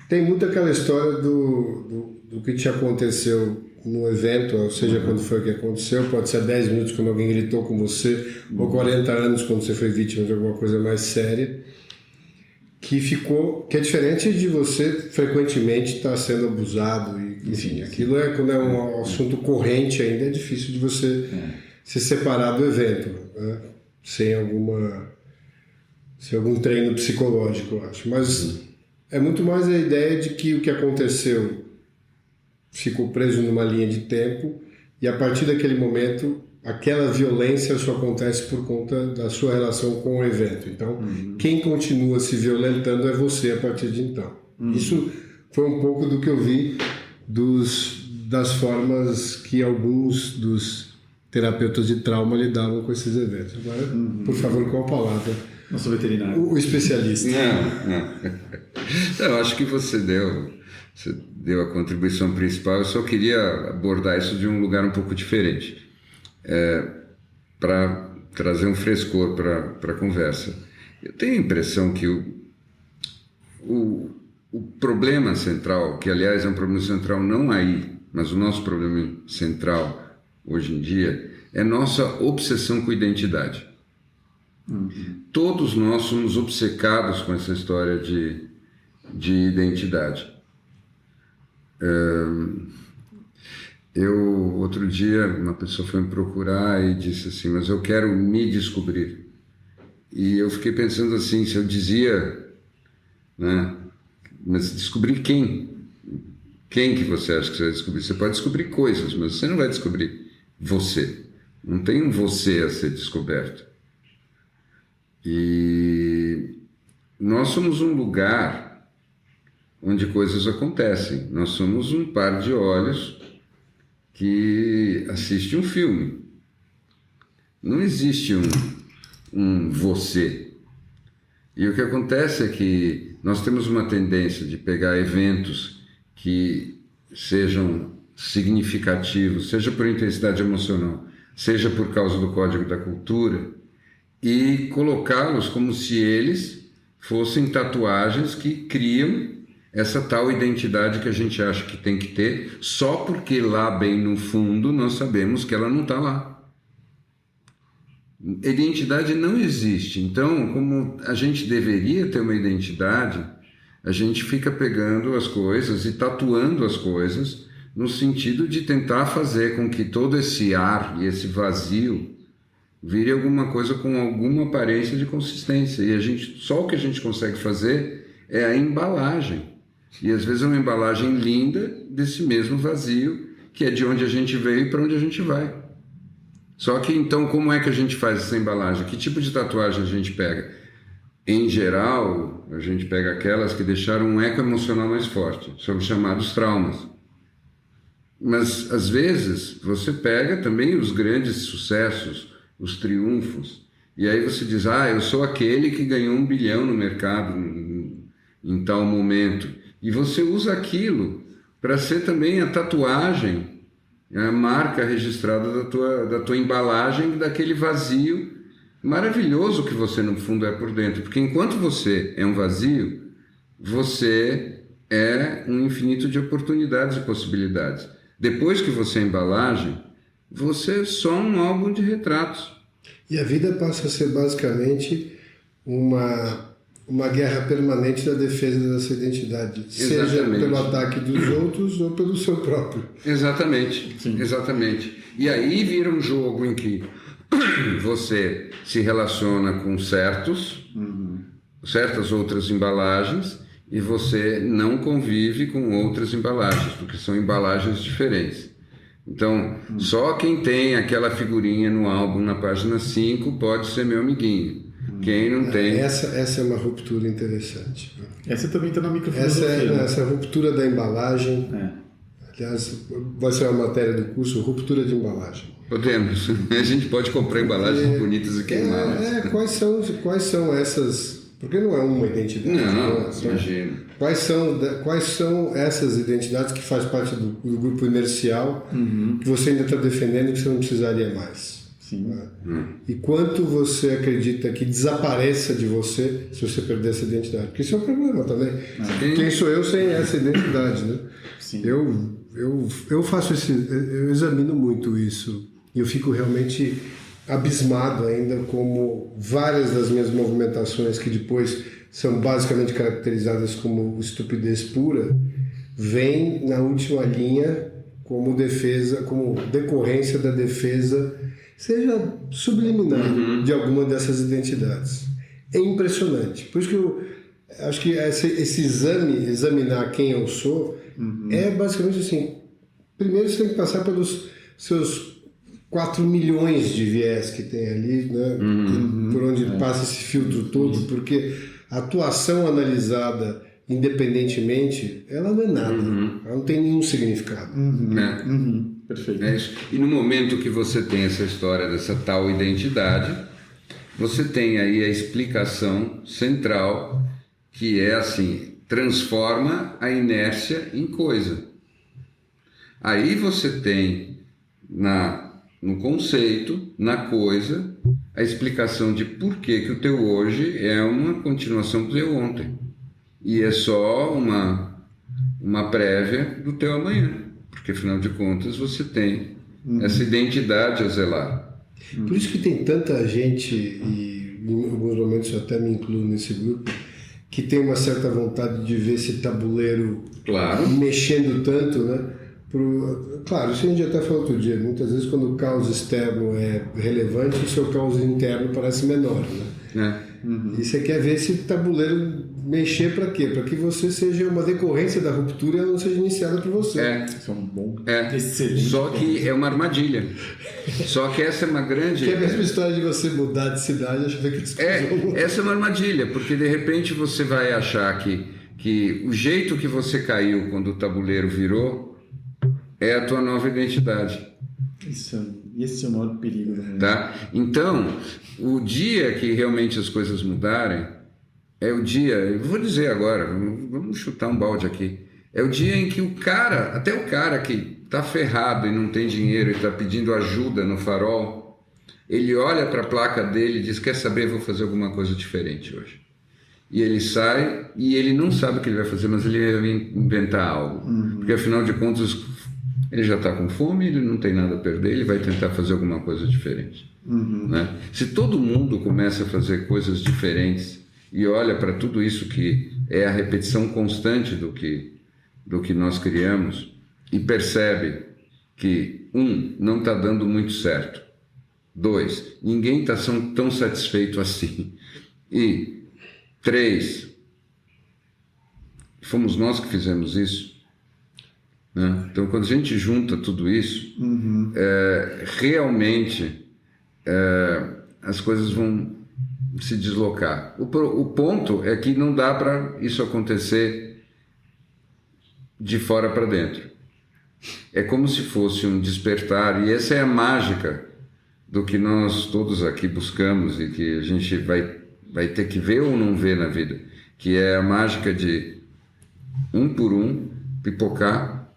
Tem muito aquela história do que te aconteceu no evento, ou seja, quando foi que aconteceu, pode ser 10 minutos quando alguém gritou com você, ou 40 anos quando você foi vítima de alguma coisa mais séria, que é diferente de você frequentemente estar sendo abusado, e enfim, aquilo quando é um assunto corrente ainda, é difícil de você se separar do evento, né? sem algum treino psicológico, eu acho. Mas é muito mais a ideia de que o que aconteceu ficou preso numa linha de tempo, e a partir daquele momento aquela violência só acontece por conta da sua relação com o evento. Então, quem continua se violentando é você a partir de então. Isso foi um pouco do que eu vi das formas que alguns dos terapeutas de trauma lidavam com esses eventos. Agora, por favor, com a palavra. Não sou veterinário. O especialista. Não, eu acho que você deu a contribuição principal. Eu só queria abordar isso de um lugar um pouco diferente. Para trazer um frescor para a conversa. Eu tenho a impressão que o problema central, que aliás é um problema central não aí, mas o nosso problema central hoje em dia é nossa obsessão com identidade. Todos nós somos obcecados com essa história de identidade. Outro dia, uma pessoa foi me procurar e disse assim, mas eu quero me descobrir. E eu fiquei pensando assim, se eu dizia, né, mas descobrir quem? Quem que você acha que você vai descobrir? Você pode descobrir coisas, mas você não vai descobrir você. Não tem um você a ser descoberto. E nós somos um lugar onde coisas acontecem. Nós somos um par de olhos que assiste um filme. Não existe um você. E o que acontece é que nós temos uma tendência de pegar eventos que sejam significativos, seja por intensidade emocional, seja por causa do código da cultura, e colocá-los como se eles fossem tatuagens que criam essa tal identidade que a gente acha que tem que ter, só porque lá bem no fundo nós sabemos que ela não está lá. Identidade não existe. Então, como a gente deveria ter uma identidade, a gente fica pegando as coisas e tatuando as coisas no sentido de tentar fazer com que todo esse ar e esse vazio vire alguma coisa com alguma aparência de consistência. E só o que a gente consegue fazer é a embalagem. E às vezes é uma embalagem linda desse mesmo vazio, que é de onde a gente veio e para onde a gente vai. Só que então, como é que a gente faz essa embalagem? Que tipo de tatuagem a gente pega? Em geral, a gente pega aquelas que deixaram um eco emocional mais forte, são os chamados traumas. Mas, às vezes, você pega também os grandes sucessos, os triunfos, e aí você diz, eu sou aquele que ganhou 1 bilhão no mercado em tal momento. E você usa aquilo para ser também a tatuagem, a marca registrada da tua embalagem, daquele vazio maravilhoso que você no fundo é por dentro, porque enquanto você é um vazio, você é um infinito de oportunidades e possibilidades. Depois que você é embalagem, você é só um álbum de retratos. E a vida passa a ser basicamente uma guerra permanente da defesa dessa identidade, Exatamente. Seja pelo ataque dos outros ou pelo seu próprio. Exatamente, sim. Exatamente. E aí vira um jogo em que você se relaciona com certas outras embalagens e você não convive com outras embalagens, porque são embalagens diferentes. Então, só quem tem aquela figurinha no álbum na página 5 pode ser meu amiguinho. Quem não tem... Essa é uma ruptura interessante. Essa também está na microfilosofia. Essa ruptura da embalagem. Aliás, vai ser uma matéria do curso, ruptura de embalagem. Podemos. A gente pode comprar embalagens bonitas e queimá-las. Quais são essas... Porque não é uma identidade. Não, imagina. Quais são essas identidades que fazem parte do grupo inercial que você ainda está defendendo e que você não precisaria mais? Sim. E quanto você acredita que desapareça de você se você perder essa identidade? Porque isso é um problema também. Quem sou eu sem essa identidade, né? Sim. Eu faço eu examino muito isso e eu fico realmente abismado ainda como várias das minhas movimentações que depois são basicamente caracterizadas como estupidez pura vêm na última linha como defesa, como decorrência da defesa, seja subliminar de alguma dessas identidades. É impressionante. Por isso que eu acho que esse examinar quem eu sou, é basicamente assim, primeiro você tem que passar pelos seus 4 milhões de viés que tem ali, né? Por onde passa esse filtro todo, porque a atuação analisada independentemente, ela não é nada, ela não tem nenhum significado. Perfeito. É isso. E no momento que você tem essa história dessa tal identidade, você tem aí a explicação central, que é assim, transforma a inércia em coisa. Aí você tem no conceito, na coisa, a explicação de por que o teu hoje é uma continuação do teu ontem. E é só uma prévia do teu amanhã. Porque, afinal de contas, você tem essa identidade a zelar. Por isso que tem tanta gente, e em alguns momentos eu até me incluo nesse grupo, que tem uma certa vontade de ver esse tabuleiro mexendo tanto, né? Claro, isso a gente até falou outro dia, muitas vezes quando o caos externo é relevante, o seu caos interno parece menor, né? E você quer ver esse tabuleiro mexer para quê? Para que você seja uma decorrência da ruptura e ela não seja iniciada por você. Isso é um bom... Excelente. Só que é uma armadilha. Só que essa é uma grande... Que é a mesma história de você mudar de cidade, acho que essa é uma armadilha, porque de repente você vai achar que o jeito que você caiu quando o tabuleiro virou é a tua nova identidade. Esse é o maior perigo. Tá? Então, o dia que realmente as coisas mudarem, é o dia, eu vou dizer agora, vamos chutar um balde aqui, é o dia em que até o cara que está ferrado e não tem dinheiro e está pedindo ajuda no farol, ele olha para a placa dele e diz, quer saber, vou fazer alguma coisa diferente hoje. E ele sai e ele não sabe o que ele vai fazer, mas ele vai inventar algo. Porque afinal de contas, ele já está com fome, ele não tem nada a perder, ele vai tentar fazer alguma coisa diferente. Né? Se todo mundo começa a fazer coisas diferentes e olha para tudo isso que é a repetição constante do que nós criamos e percebe que, não está dando muito certo, 2, ninguém está tão satisfeito assim, e 3, fomos nós que fizemos isso, né? Então, quando a gente junta tudo isso, realmente as coisas vão se deslocar. O ponto é que não dá para isso acontecer de fora para dentro. É como se fosse um despertar, e essa é a mágica do que nós todos aqui buscamos e que a gente vai ter que ver ou não ver na vida, que é a mágica de um por um pipocar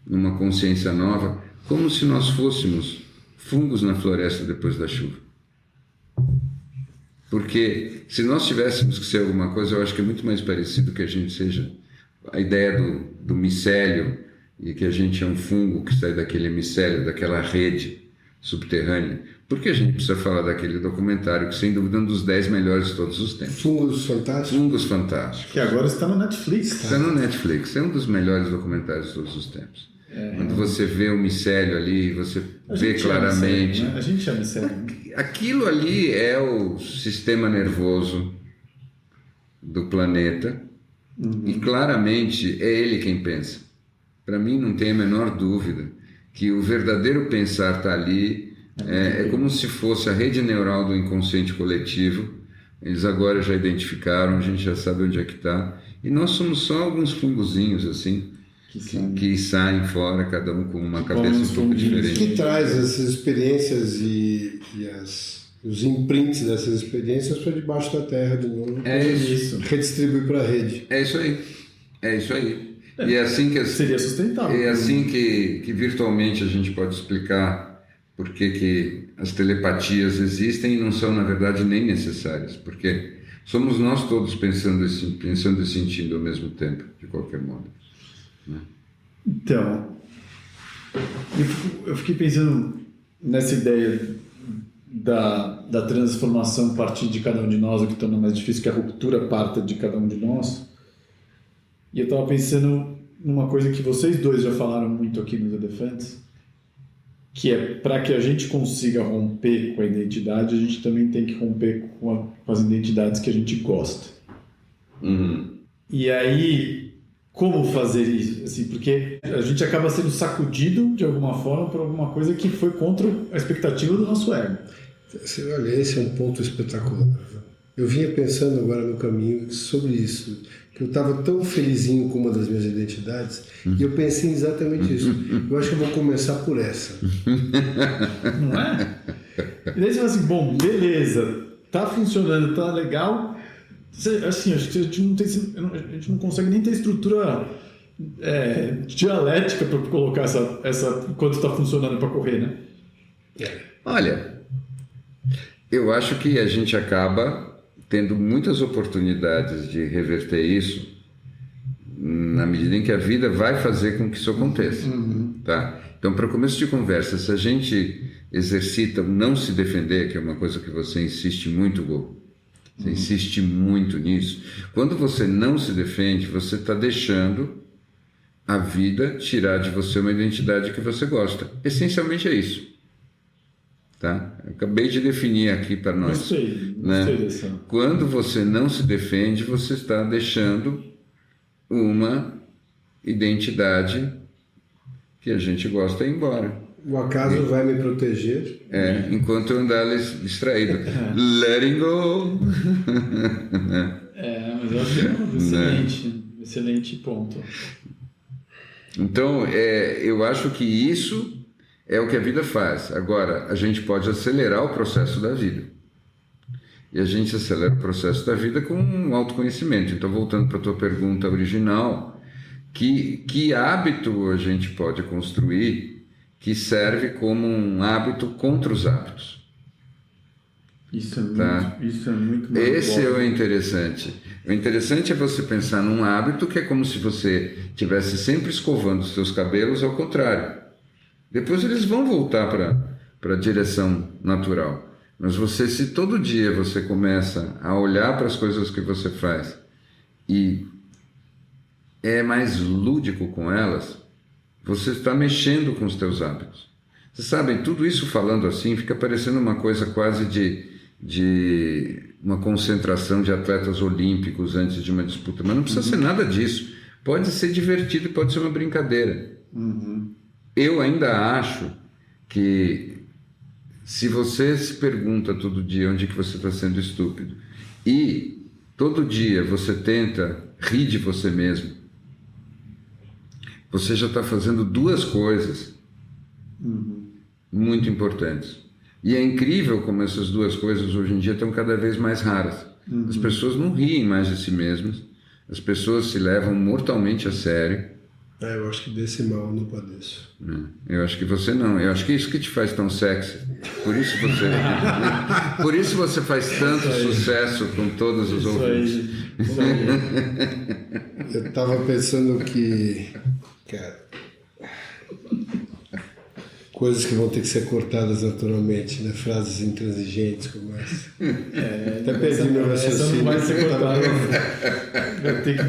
numa consciência nova, como se nós fôssemos fungos na floresta depois da chuva. Porque se nós tivéssemos que ser alguma coisa, eu acho que é muito mais parecido que a gente seja a ideia do micélio, e que a gente é um fungo que sai daquele micélio, daquela rede subterrânea. Por que a gente precisa falar daquele documentário que, sem dúvida, é um dos 10 melhores de todos os tempos? Fungos Fantásticos. Fungos Fantásticos. Que agora está no Netflix. Tá? Está no Netflix. É um dos melhores documentários de todos os tempos. Quando você vê o micélio ali, você vê claramente... A gente chama micélio. Aquilo ali é o sistema nervoso do planeta, e claramente é ele quem pensa. Para mim não tem a menor dúvida que o verdadeiro pensar está ali, é como se fosse a rede neural do inconsciente coletivo. Eles agora já identificaram, a gente já sabe onde é que está, e nós somos só alguns fungozinhos assim, que saem fora, cada um com uma cabeça um pouco diferente. Que traz essas experiências e os imprints dessas experiências para debaixo da terra de novo. Isso. Redistribuir para a rede. É isso aí. E é assim que seria sustentável. É assim que virtualmente a gente pode explicar por que as telepatias existem e não são, na verdade, nem necessárias. Porque somos nós todos pensando e sentindo ao mesmo tempo, de qualquer modo. Né? Então, eu fiquei pensando nessa ideia da transformação a partir de cada um de nós, o que torna mais difícil que a ruptura parta de cada um de nós. E eu estava pensando numa coisa que vocês dois já falaram muito aqui nos Elefantes, que é, para que a gente consiga romper com a identidade, a gente também tem que romper com as identidades que a gente gosta. E aí, como fazer isso? Assim, porque a gente acaba sendo sacudido de alguma forma por alguma coisa que foi contra a expectativa do nosso ego. Olha, esse é um ponto espetacular. Eu vinha pensando agora no caminho sobre isso, que eu estava tão felizinho com uma das minhas identidades, e eu pensei exatamente isso. Eu acho que eu vou começar por essa. Não é? E daí você fala assim, bom, beleza, tá funcionando, tá legal. Assim, acho que a gente não consegue nem ter estrutura dialética para colocar essa enquanto está funcionando para correr, né? Olha, eu acho que a gente acaba tendo muitas oportunidades de reverter isso na medida em que a vida vai fazer com que isso aconteça. Tá? Então, para começo de conversa, se a gente exercita o não se defender, que é uma coisa que você insiste muito, Gol, você insiste muito nisso, quando você não se defende, você está deixando a vida tirar de você uma identidade que você gosta. Essencialmente é isso. Tá? Eu acabei de definir aqui para nós. Gostei dessa. Quando você não se defende, você está deixando uma identidade que a gente gosta ir embora. O acaso vai me proteger? Enquanto eu andar distraído. Letting go! Mas eu acho que é um excelente ponto. Então, eu acho que isso é o que a vida faz. Agora, a gente pode acelerar o processo da vida. E a gente acelera o processo da vida com um autoconhecimento. Então, voltando para a tua pergunta original, que hábito a gente pode construir que serve como um hábito contra os hábitos? Isso é muito bom. Esse é o interessante. O interessante é você pensar num hábito que é como se você estivesse sempre escovando os seus cabelos, ao contrário. Depois eles vão voltar para a direção natural. Mas se todo dia você começa a olhar para as coisas que você faz e é mais lúdico com elas, você está mexendo com os teus hábitos. Vocês sabem, tudo isso falando assim fica parecendo uma coisa quase de uma concentração de atletas olímpicos antes de uma disputa, mas não precisa ser nada disso. Pode ser divertido, pode ser uma brincadeira. Eu ainda acho que se você se pergunta todo dia onde que você está sendo estúpido e todo dia você tenta rir de você mesmo, você já está fazendo duas coisas muito importantes. E é incrível como essas duas coisas hoje em dia estão cada vez mais raras. As pessoas não riem mais de si mesmas, as pessoas se levam mortalmente a sério. Eu acho que desse mal eu não padeço. Eu acho que você não. Eu acho que é isso que te faz tão sexy. Por isso você faz tanto sucesso com todos os ouvintes. Isso aí. Eu estava pensando que, cara, coisas que vão ter que ser cortadas naturalmente, né? Frases intransigentes como essa. Até perdi meu raciocínio. Essa não vai ser cortada. Vai ter que...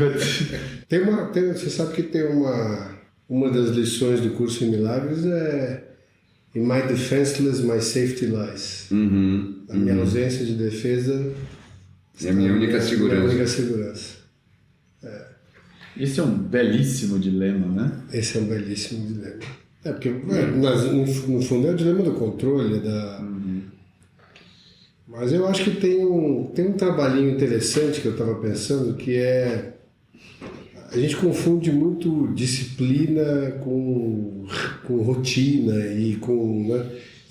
Você sabe que tem uma das lições do curso em Milagres In my defenseless, my safety lies. A minha ausência de defesa é a minha única segurança. Minha única segurança. Esse é um belíssimo dilema, né? Esse é um belíssimo dilema. Porque no fundo é o dilema do controle, Mas eu acho que tem um trabalhinho interessante que eu estava pensando, que é... A gente confunde muito disciplina com rotina e com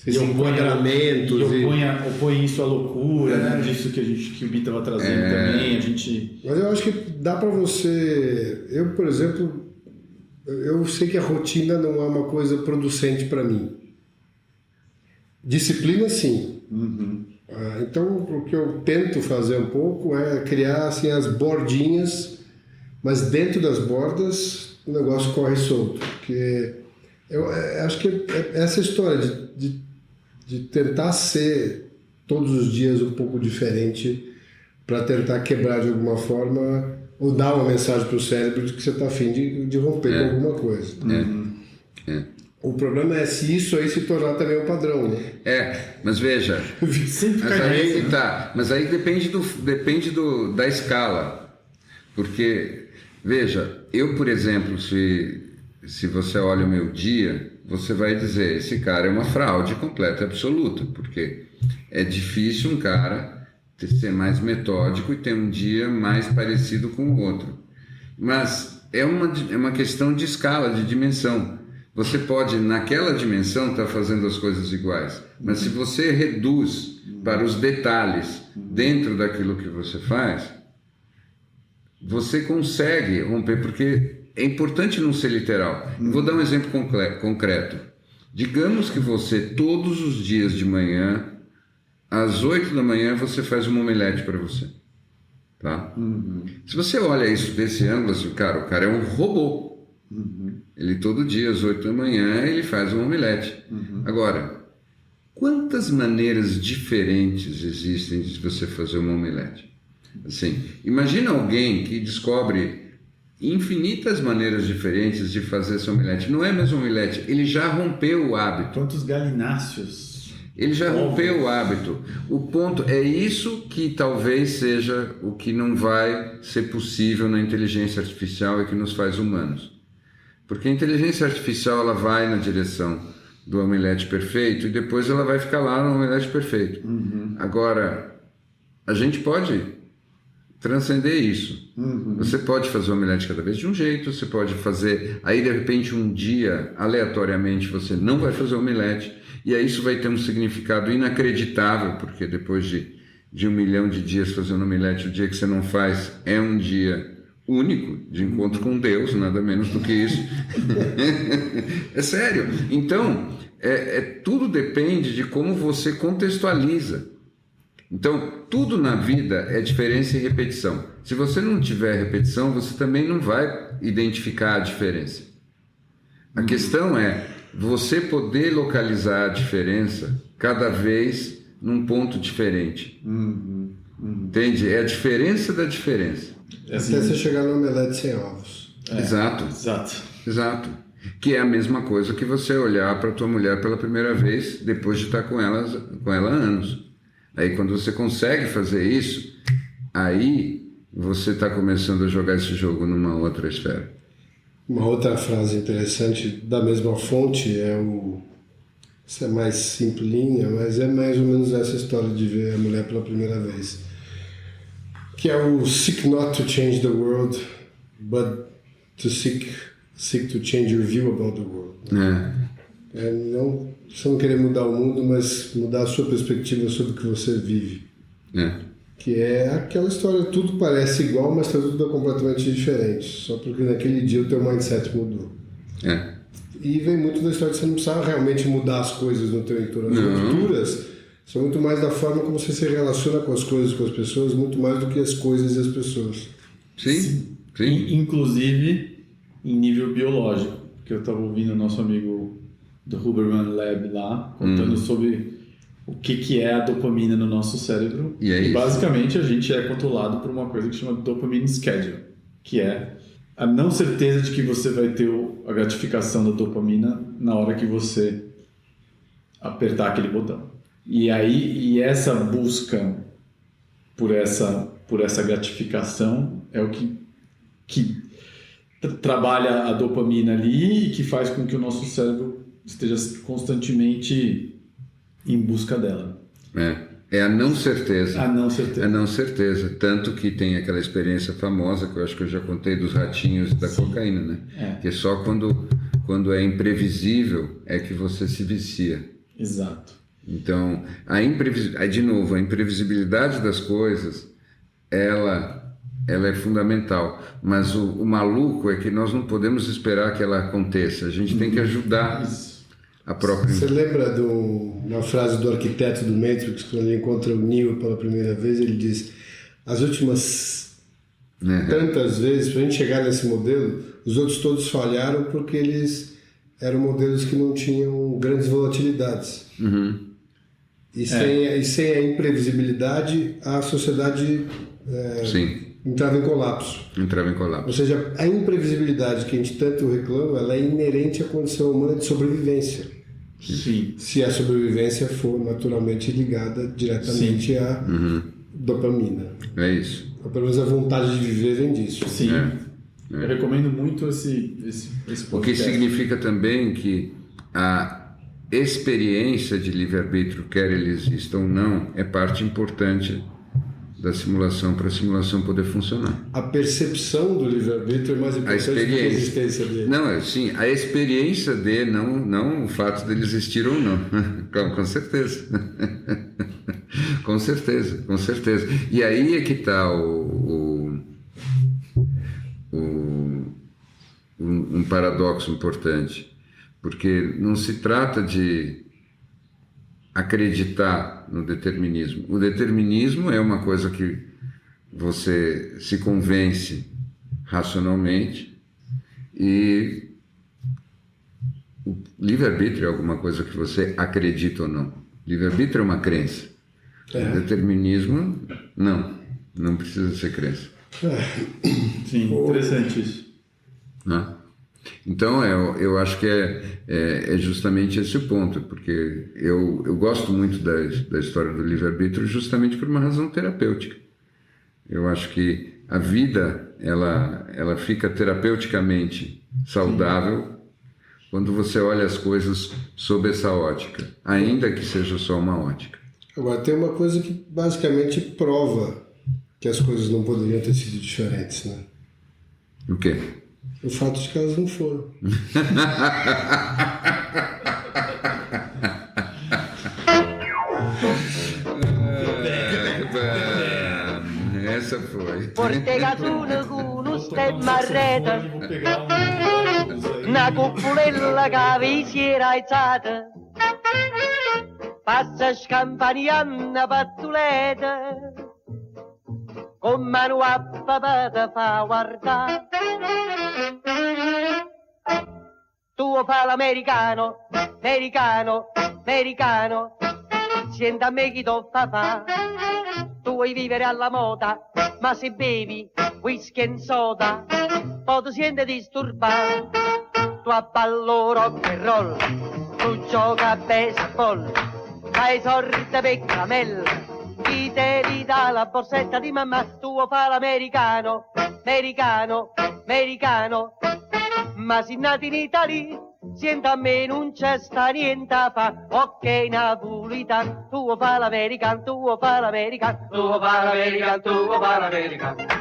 enquadramentos. Opõe isso à loucura, né? Disso que o Bi estava trazendo também. Mas eu acho que dá para você... Eu, por exemplo, eu sei que a rotina não é uma coisa producente para mim. Disciplina, sim. Então, o que eu tento fazer um pouco é criar assim, as bordinhas, mas dentro das bordas o negócio corre solto. Porque eu acho que essa história de tentar ser todos os dias um pouco diferente para tentar quebrar de alguma forma ou dar uma mensagem para o cérebro de que você está a fim de romper com alguma coisa. O problema é se isso aí se tornar também um padrão, né? Mas veja, mas aí depende da escala, porque, veja, eu, por exemplo, se você olha o meu dia, você vai dizer, esse cara é uma fraude completa e absoluta, porque é difícil um cara ser mais metódico e ter um dia mais parecido com o outro. Mas é uma questão de escala, de dimensão. Você pode, naquela dimensão, estar fazendo as coisas iguais, mas se você reduz para os detalhes dentro daquilo que você faz, você consegue romper, porque é importante não ser literal. Eu vou dar um exemplo concreto. Digamos que você, todos os dias de manhã, às 8 da manhã, você faz uma omelete para você. Tá? Se você olha isso desse ângulo, assim, cara, o cara é um robô. Ele todo dia, às 8 da manhã, ele faz um omelete. Agora, quantas maneiras diferentes existem de você fazer uma omelete? Assim, imagina alguém que descobre infinitas maneiras diferentes de fazer essa omelete. Não é mais um omelete, ele já rompeu o hábito. Quantos galináceos? Ele já rompeu o hábito. O ponto é isso que talvez seja o que não vai ser possível na inteligência artificial e que nos faz humanos. Porque a inteligência artificial ela vai na direção do omelete perfeito e depois ela vai ficar lá no omelete perfeito. Agora, a gente pode transcender isso. Você pode fazer o omelete cada vez de um jeito, você pode fazer, aí de repente um dia, aleatoriamente, você não vai fazer o omelete, e aí isso vai ter um significado inacreditável, porque depois de 1 milhão de dias fazendo omelete, o dia que você não faz é um dia único de encontro com Deus, nada menos do que isso. É sério. Então, tudo depende de como você contextualiza. Então, tudo na vida é diferença e repetição. Se você não tiver repetição, você também não vai identificar a diferença. A questão é você poder localizar a diferença cada vez num ponto diferente. Entende? É a diferença da diferença. Até você chegar no omelete sem ovos. Exato. Que é a mesma coisa que você olhar para tua mulher pela primeira vez depois de estar com ela há anos. Aí quando você consegue fazer isso, aí você está começando a jogar esse jogo numa outra esfera. Uma outra frase interessante da mesma fonte isso é mais simplinha, mas é mais ou menos essa história de ver a mulher pela primeira vez. Que é o seek not to change the world, but to seek to change your view about the world. Não, você não querer mudar o mundo, mas mudar a sua perspectiva sobre o que você vive. Que é aquela história, tudo parece igual, mas tudo é completamente diferente. Só porque naquele dia o teu mindset mudou. E vem muito da história de você não precisar realmente mudar as coisas no teu entorno. As rupturas são muito mais da forma como você se relaciona com as coisas, com as pessoas, muito mais do que as coisas e as pessoas. Sim. Inclusive em nível biológico, que eu estava ouvindo o nosso amigo do Huberman Lab lá, contando sobre o que é a dopamina no nosso cérebro. E basicamente a gente é controlado por uma coisa que chama dopamine schedule, que é a não certeza de que você vai ter a gratificação da dopamina na hora que você apertar aquele botão. E essa busca por essa gratificação é o que trabalha a dopamina ali e que faz com que o nosso cérebro esteja constantemente em busca dela. É a não certeza. A não certeza. Tanto que tem aquela experiência famosa, que eu acho que eu já contei, dos ratinhos da cocaína, né? Que só quando é imprevisível é que você se vicia. Exato. Então, de novo, a imprevisibilidade das coisas, ela é fundamental. Mas o maluco é que nós não podemos esperar que ela aconteça. A gente tem que ajudar a própria... Você lembra de uma frase do arquiteto do Matrix, quando ele encontra o Neo pela primeira vez, ele diz: as últimas tantas vezes, para a gente chegar nesse modelo, os outros todos falharam porque eles eram modelos que não tinham grandes volatilidades. E sem a imprevisibilidade, a sociedade entrava em colapso. Ou seja, a imprevisibilidade que a gente tanto reclama, ela é inerente à condição humana de sobrevivência. Sim. Se a sobrevivência for naturalmente ligada diretamente à dopamina. É isso. Ou pelo menos a vontade de viver vem disso. Sim. Eu recomendo muito esse podcast. O que significa também que a experiência de livre-arbítrio, quer ele exista ou não, é parte importante da simulação, para a simulação poder funcionar. A percepção do livre-arbítrio é mais importante do que a existência dele. Não, sim, a experiência dele, não o fato dele existir ou não. Com certeza. Com certeza. E aí é que está um paradoxo importante, porque não se trata de acreditar no determinismo. O determinismo é uma coisa que você se convence racionalmente e o livre-arbítrio é alguma coisa que você acredita ou não. Livre-arbítrio é uma crença. O determinismo, não precisa ser crença. Sim, interessante isso. Né? Então, eu acho que é justamente esse o ponto, porque eu gosto muito da história do livre-arbítrio justamente por uma razão terapêutica. Eu acho que a vida, ela fica terapeuticamente saudável quando você olha as coisas sob essa ótica, ainda que seja só uma ótica. Agora, tem uma coisa que basicamente prova que as coisas não poderiam ter sido diferentes, né? O quê? O fato de que elas não foram. Essa foi. Portegatura con uno stemma a rete, una cupolella che vi si era alzata, passa scampanianna pattuleta, con mano a papà te fa guardare. Tu fa l'americano, americano, senta a me chi t'ho fa. Tu vuoi vivere alla moda, ma se bevi whisky e soda, poi ti senti disturbato. Tu abballo rock and roll, tu gioca a baseball, fai sorte per camella, chi te li dà la borsetta di mamma, tu fa l'americano, americano, ma se nati in Italia, senta a me non c'è sta niente a fa, ok napolitano, tu fa l'americano, tu fa l'americano, tu fa l'americano, tu fa l'americano.